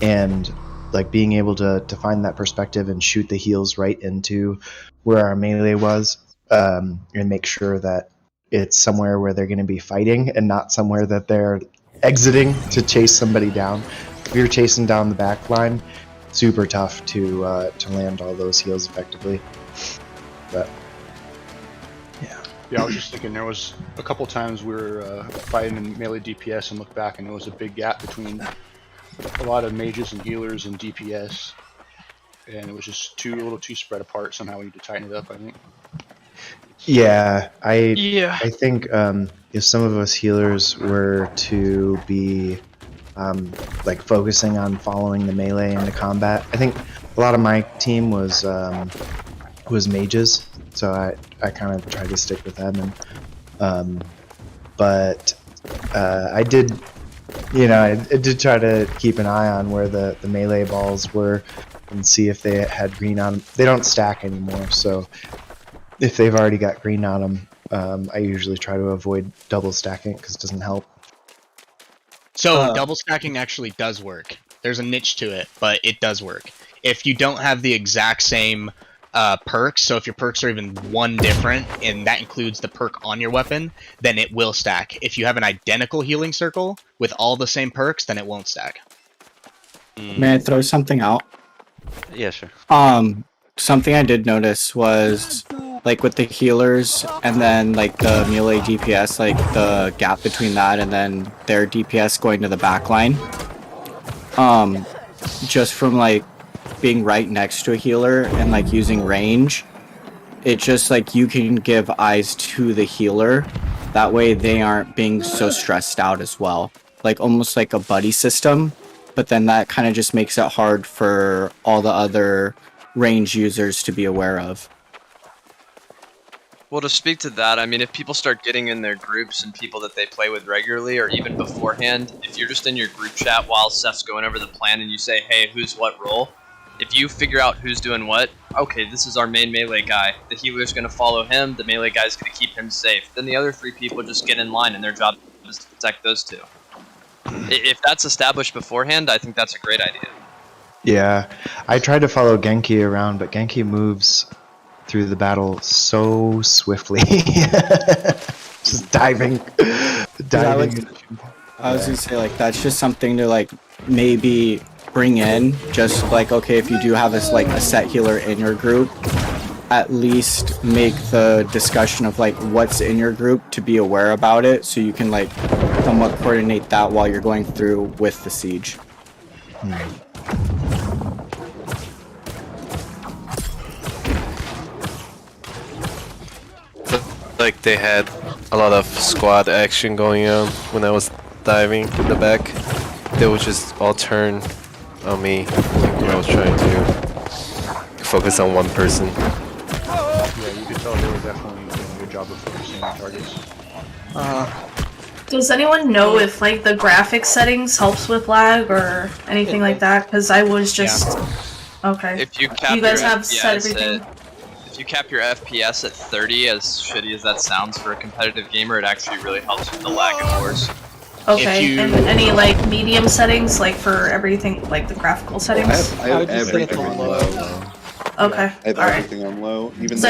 and like being able to find that perspective and shoot the heals right into where our melee was, and make sure that it's somewhere where they're going to be fighting and not somewhere that they're exiting to chase somebody down. If you're chasing down the back line, super tough to land all those heals effectively. But yeah, I was just thinking there was a couple times we were fighting in melee DPS and looked back and there was a big gap between a lot of mages and healers and DPS, and it was just a little too spread apart. Somehow we need to tighten it up, I think. yeah, I think if some of us healers were to be like focusing on following the melee into combat, I think a lot of my team was mages, so I kind of tried to stick with them, and but I did, I did try to keep an eye on where the melee balls were and see if they had green on them. They don't stack anymore, so if they've already got green on them, I usually try to avoid double stacking because it doesn't help. So double stacking actually does work. There's a niche to it, but it does work. If you don't have the exact same perks, so if your perks are even one different, and that includes the perk on your weapon, then it will stack. If you have an identical healing circle with all the same perks, then it won't stack. May I throw something out? Yeah, sure. Something I did notice was, like, with the healers and then, like, the melee DPS, like, the gap between that and then their DPS going to the back line. Just from, like, being right next to a healer and, like, using range, it just, like, you can give eyes to the healer. That way they aren't being so stressed out as well. Like, almost like a buddy system, but then that kind of just makes it hard for all the other range users to be aware of. Well, to speak to that, I mean, if people start getting in their groups and people that they play with regularly, or even beforehand, if you're just in your group chat while Seth's going over the plan and you say, hey, who's what role? If you figure out who's doing what, okay, this is our main melee guy. The healer's going to follow him, the melee guy's going to keep him safe. Then the other three people just get in line and their job is to protect those two. If that's established beforehand, I think that's a great idea. Yeah, I tried to follow Genki around, but Genki moves through the battle so swiftly. Just diving. I was gonna say, like, that's just something to, like, maybe bring in. Just like, okay, if you do have this, like, a set healer in your group, at least make the discussion of, like, what's in your group to be aware about it, so you can, like, somewhat coordinate that while you're going through with the siege. Like they had a lot of squad action going on when I was diving in the back. They would just all turn on me when I was trying to focus on one person. Yeah, you could tell they were definitely doing a good job of focusing on targets. Does anyone know if, like, the graphic settings helps with lag or anything like that? Because I was just... Okay. If you cap you guys your have FPS set everything? if you cap your FPS at 30, as shitty as that sounds for a competitive gamer, it actually really helps with the lag, of course. Okay, and any, like, medium settings, like, for everything, like, the graphical settings? I have everything on low. Okay, I have everything on low. Even So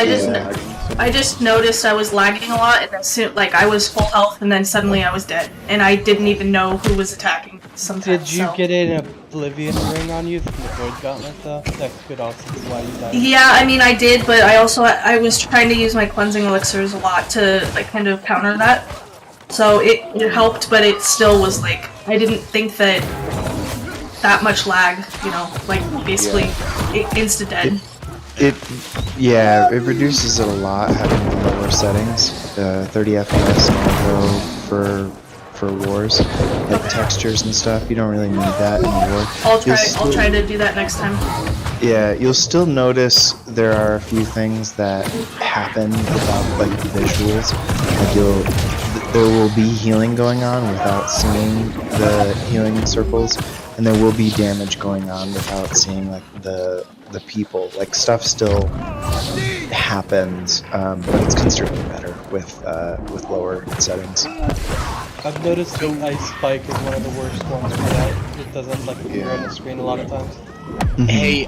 I just noticed I was lagging a lot, and as soon, like, I was full health, and then suddenly I was dead, and I didn't even know who was attacking sometimes. Did you get an Oblivion ring on you from the Void Gauntlet, though? That could also be why you died. Yeah, I mean, I did, but I was trying to use my cleansing elixirs a lot to, like, kind of counter that. So it helped, but it still was, like, I didn't think that much lag, you know, like, basically insta-dead. It reduces it a lot having the lower settings. 30 FPS on for wars, like textures and stuff. You don't really need that anymore. I'll try to do that next time. Yeah, you'll still notice there are a few things that happen without, like, visuals. Like there will be healing going on without seeing the healing circles, and there will be damage going on without seeing, like, the people. Like, stuff still happens, but it's considerably better with lower settings. I've noticed the ice spike is one of the worst ones for that. It doesn't like appear on the screen a lot of times. Hey,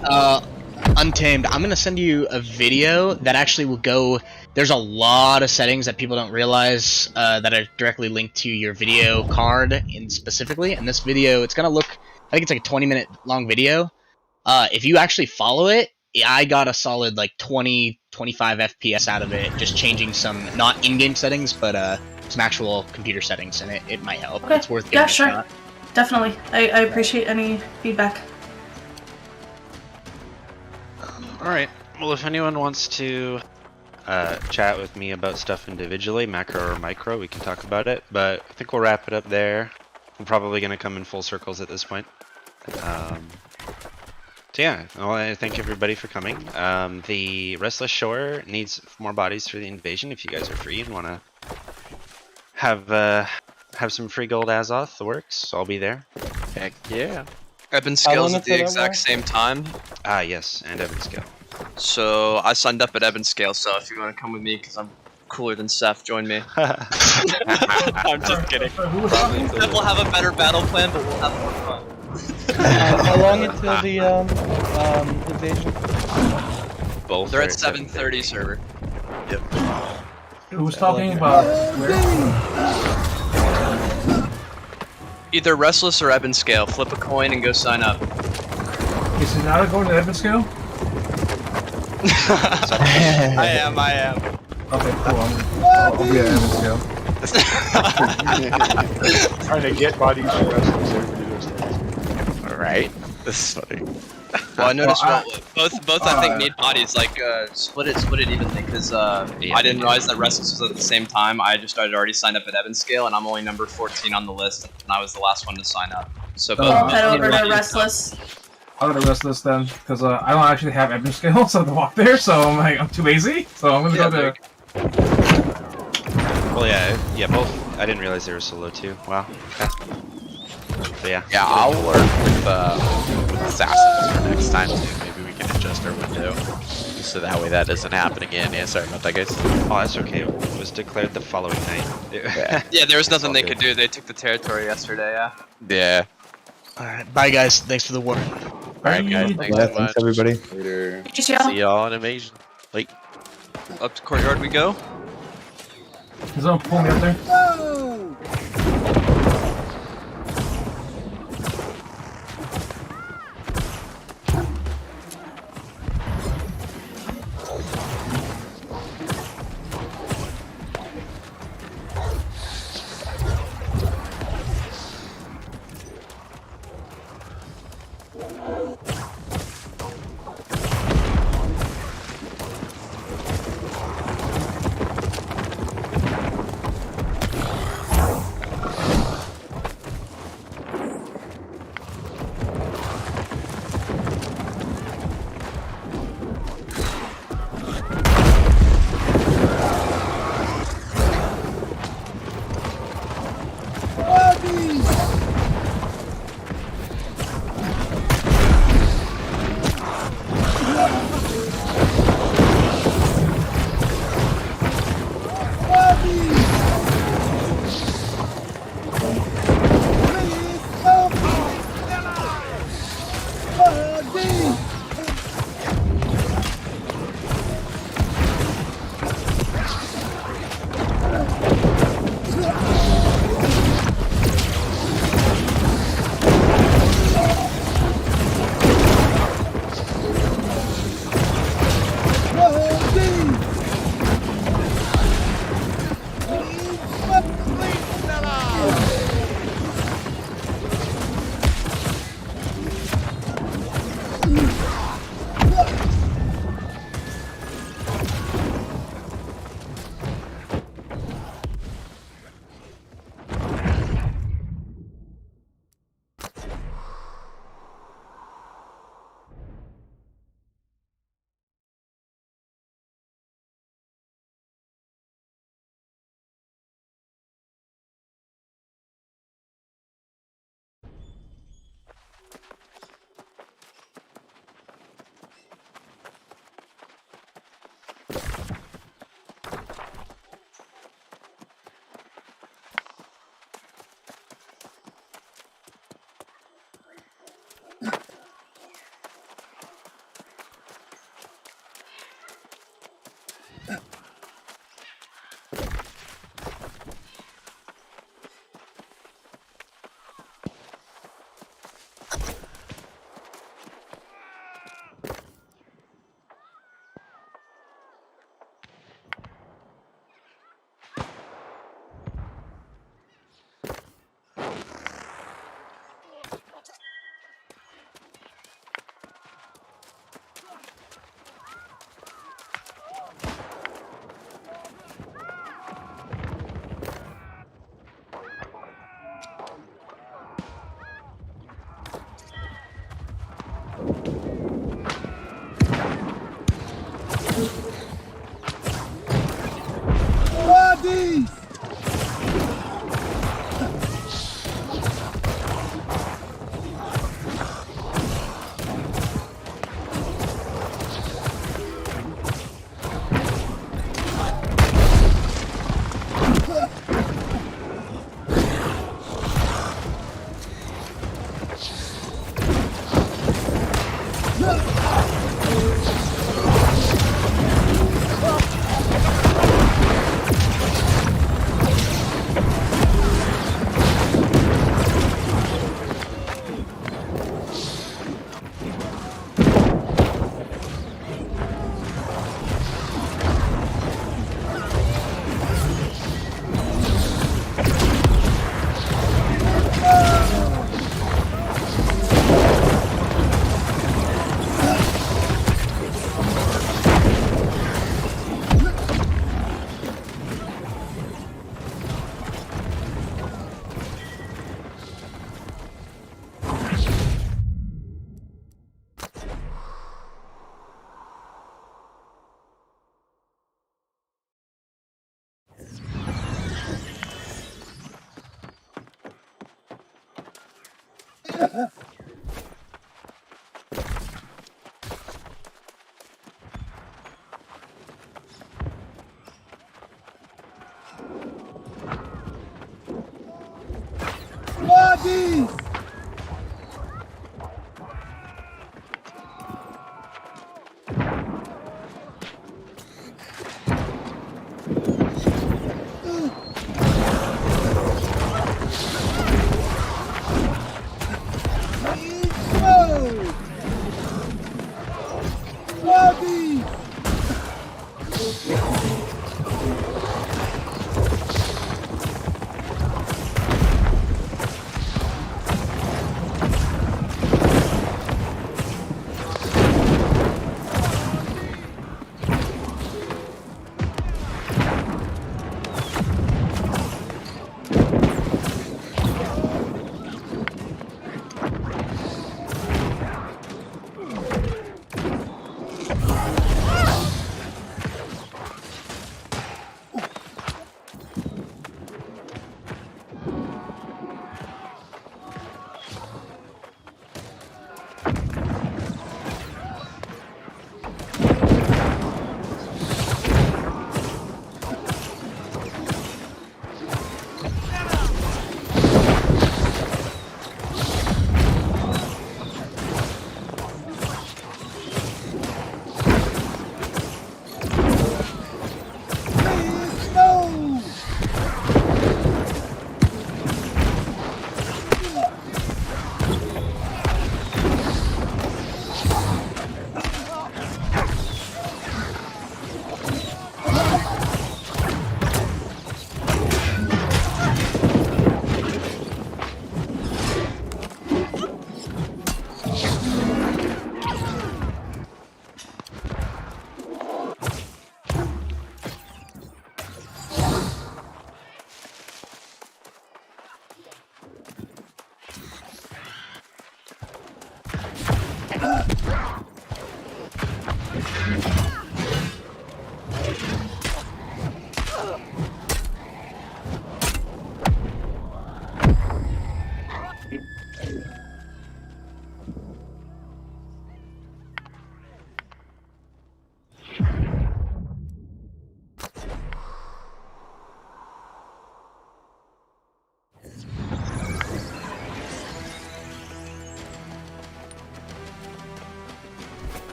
Untamed, I'm gonna send you a video that actually will go. There's a lot of settings that people don't realize that are directly linked to your video card specifically. And this video, it's gonna look. I think it's like a 20-minute long video. If you actually follow it, I got a solid like 20, 25 FPS out of it, just changing some not in-game settings, but some actual computer settings, and it might help. Okay. It's worth getting Yeah, a sure. shot. Definitely. I appreciate any feedback. Alright, well if anyone wants to chat with me about stuff individually, macro or micro, we can talk about it, but I think we'll wrap it up there. I'm probably going to come in full circles at this point. So yeah, well, I thank everybody for coming. The Restless Shore needs more bodies for the invasion. If you guys are free and want to have some free gold Azoth, the works, I'll be there. Heck yeah. Eben Scales at the exact same time. Ah, yes, and Eben Scale. So I signed up at Eben Scale, so if you want to come with me, because I'm cooler than Seth, join me. I'm just kidding. Seth will have a better battle plan, but we'll have more fun. How long until the invasion? Both. They're at 7:30 server. Yep. Who's talking about where? Either Restless or Eben Scale. Flip a coin and go sign up. Is it not going to Evan Scale? I am. Okay, cool. I'll be at Evan Scale. Trying to get bodies for Restless, everybody goes there. Alright. This is funny. Well, I noticed both I think need bodies. Like split it evenly, because I didn't realize that Restless was at the same time. I already signed up at Evan Scale, and I'm only number 14 on the list, and I was the last one to sign up. So both I'll head need over to bodies. Restless. I'll go to Restless then, because I don't actually have Evan Scale, so I have to walk there, so I'm too lazy. So I'm gonna go to... Well, yeah, both. I didn't realize they were solo too. Wow. Okay. But yeah. Yeah, I'll work with Assassins for next time too. Maybe we can adjust our window. So that way that doesn't happen again. Yeah, sorry about that, guys. Oh, that's okay. It was declared the following night. Yeah, there was nothing they could do. They took the territory yesterday, yeah. Yeah. Alright, bye guys. Thanks for the war. Alright, guys. Thanks Yeah, so thanks much. everybody. Later. Thanks, y'all. See y'all in Invasion. Like. Up to courtyard we go. Is someone pull me up there?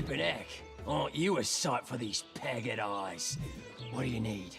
Flippin' heck. Aren't you a sight for these pegged eyes? What do you need?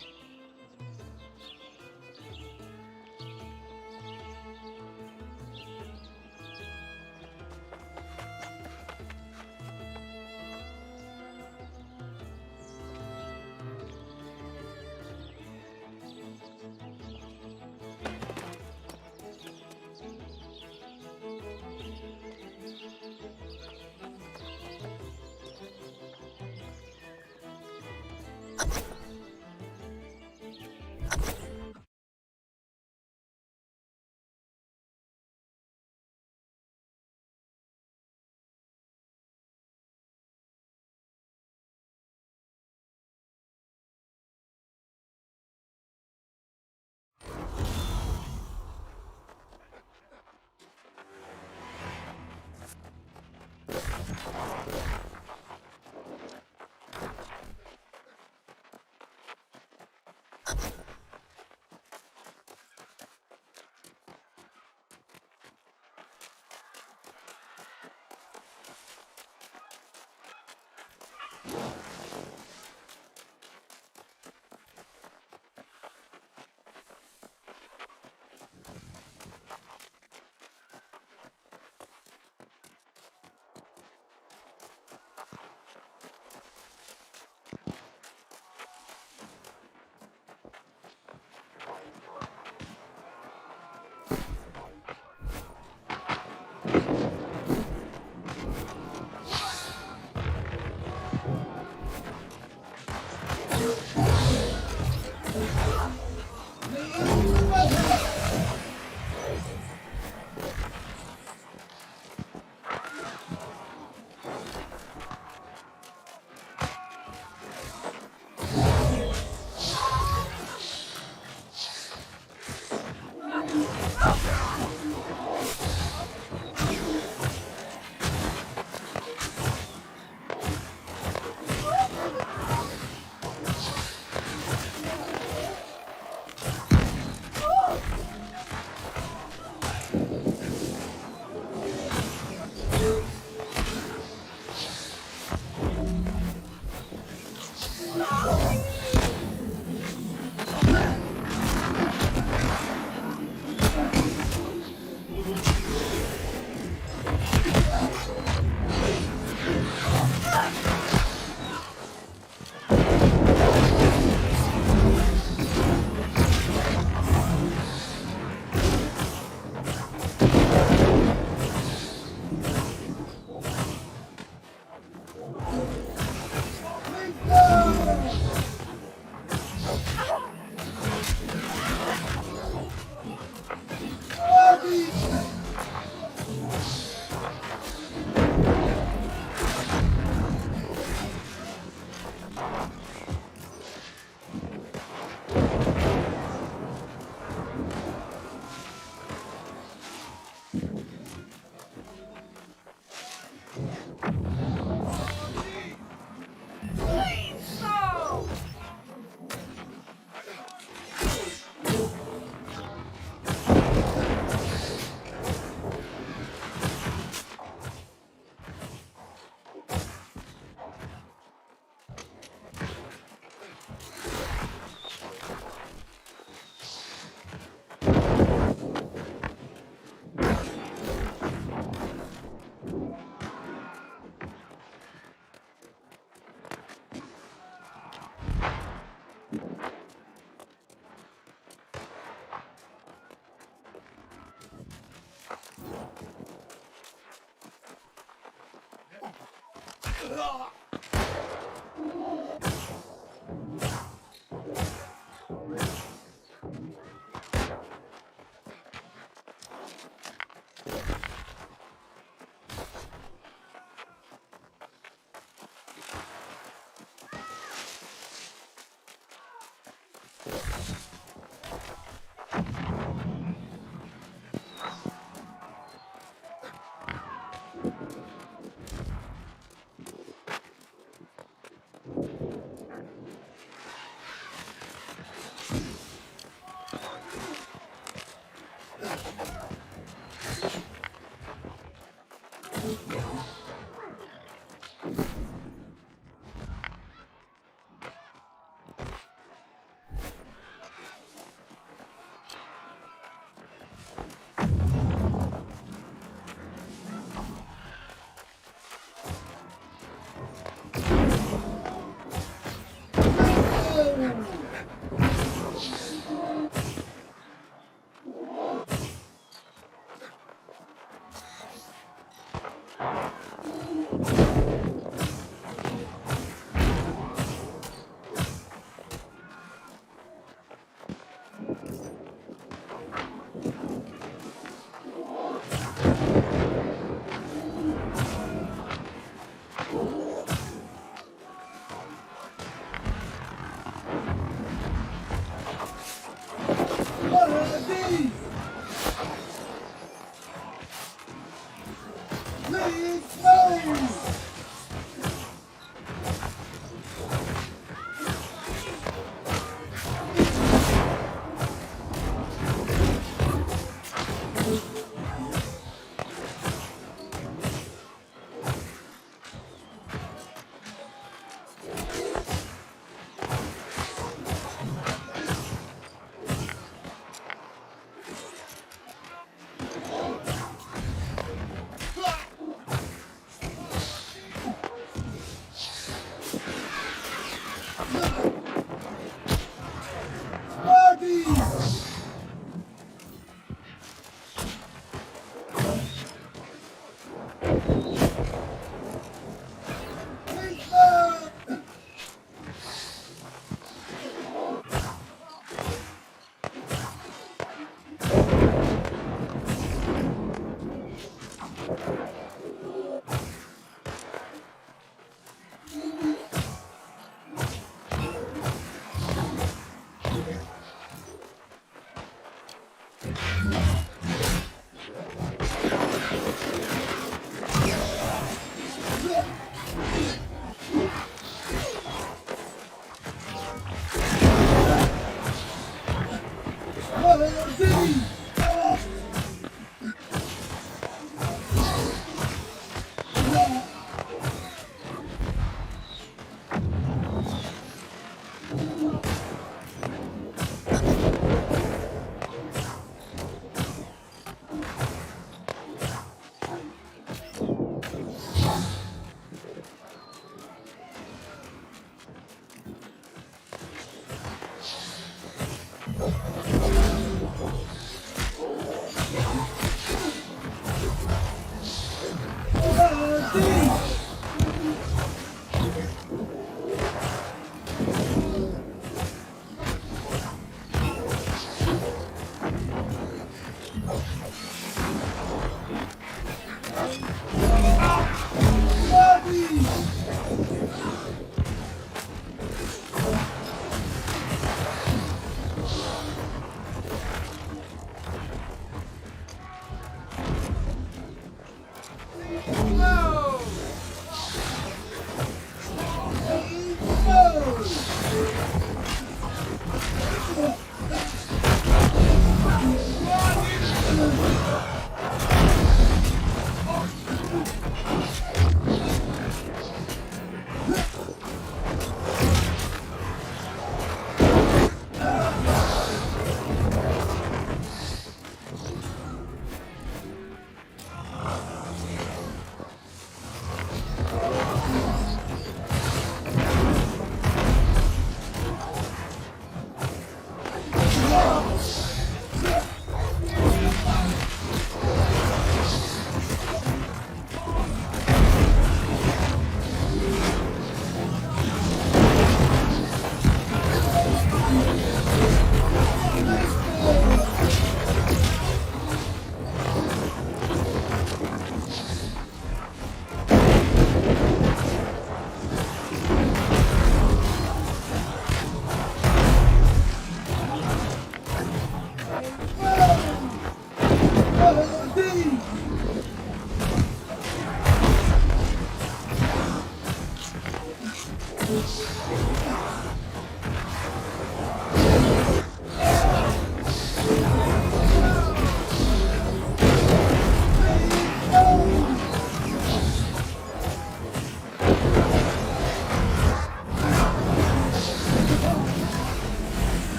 No!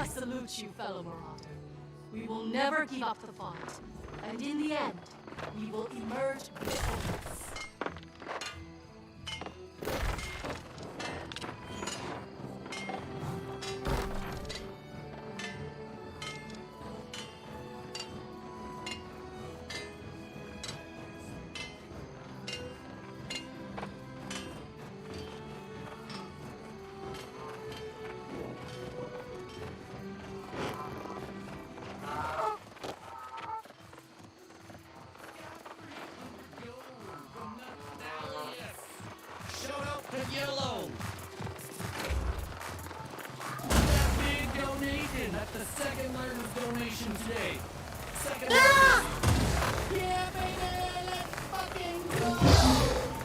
salute you, fellow Marauder. We will never give up the fight, and in the end, we will emerge victorious. Shout out to Yellow! That big donation! That's the second largest donation today. Second largest. Yeah, baby! Let's fucking go!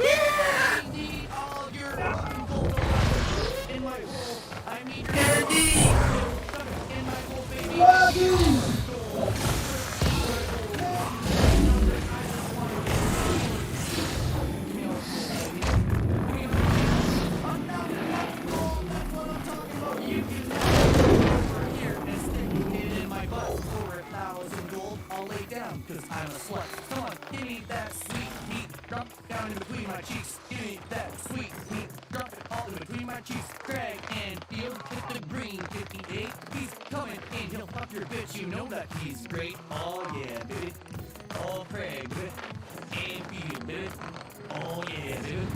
Yeah! I need all your fucking gold in my hole. I need your in my hole, baby. I'll lay down, cause I'm a slut. Come on, give me that sweet meat. Drop it down in between my cheeks. Give me that sweet meat. Drop it all in between my cheeks. Craig and Field hit the green 58. He's coming in, he'll fuck your bitch. You know that he's great. Oh yeah, baby. Oh, Craig, baby. And Field, baby. Oh yeah, dude.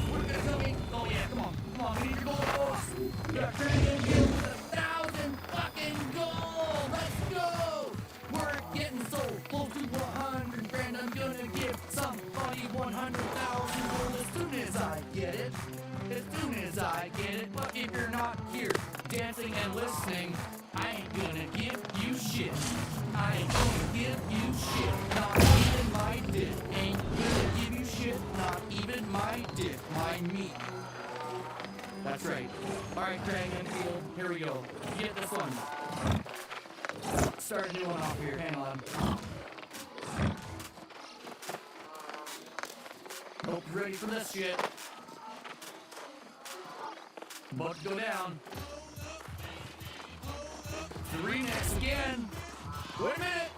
What are you gonna tell me? Oh yeah, come on, we need your gold, folks. You got Craig and Field with 1,000 fucking gold. Let's go. We're getting so close to 100 grand. I'm gonna give somebody 100,000 gold as soon as I get it. As soon as I get it. But if you're not here dancing and listening, I ain't gonna give you shit. I ain't gonna give you shit. Not even my dick. Ain't gonna give you shit. Not even my dick. My meat. That's right. Alright, Craig and Field, here we go. Get this one. Start a new one off here. Hang on. Hope you're ready for this shit. About to go down. The remix again. Wait a minute.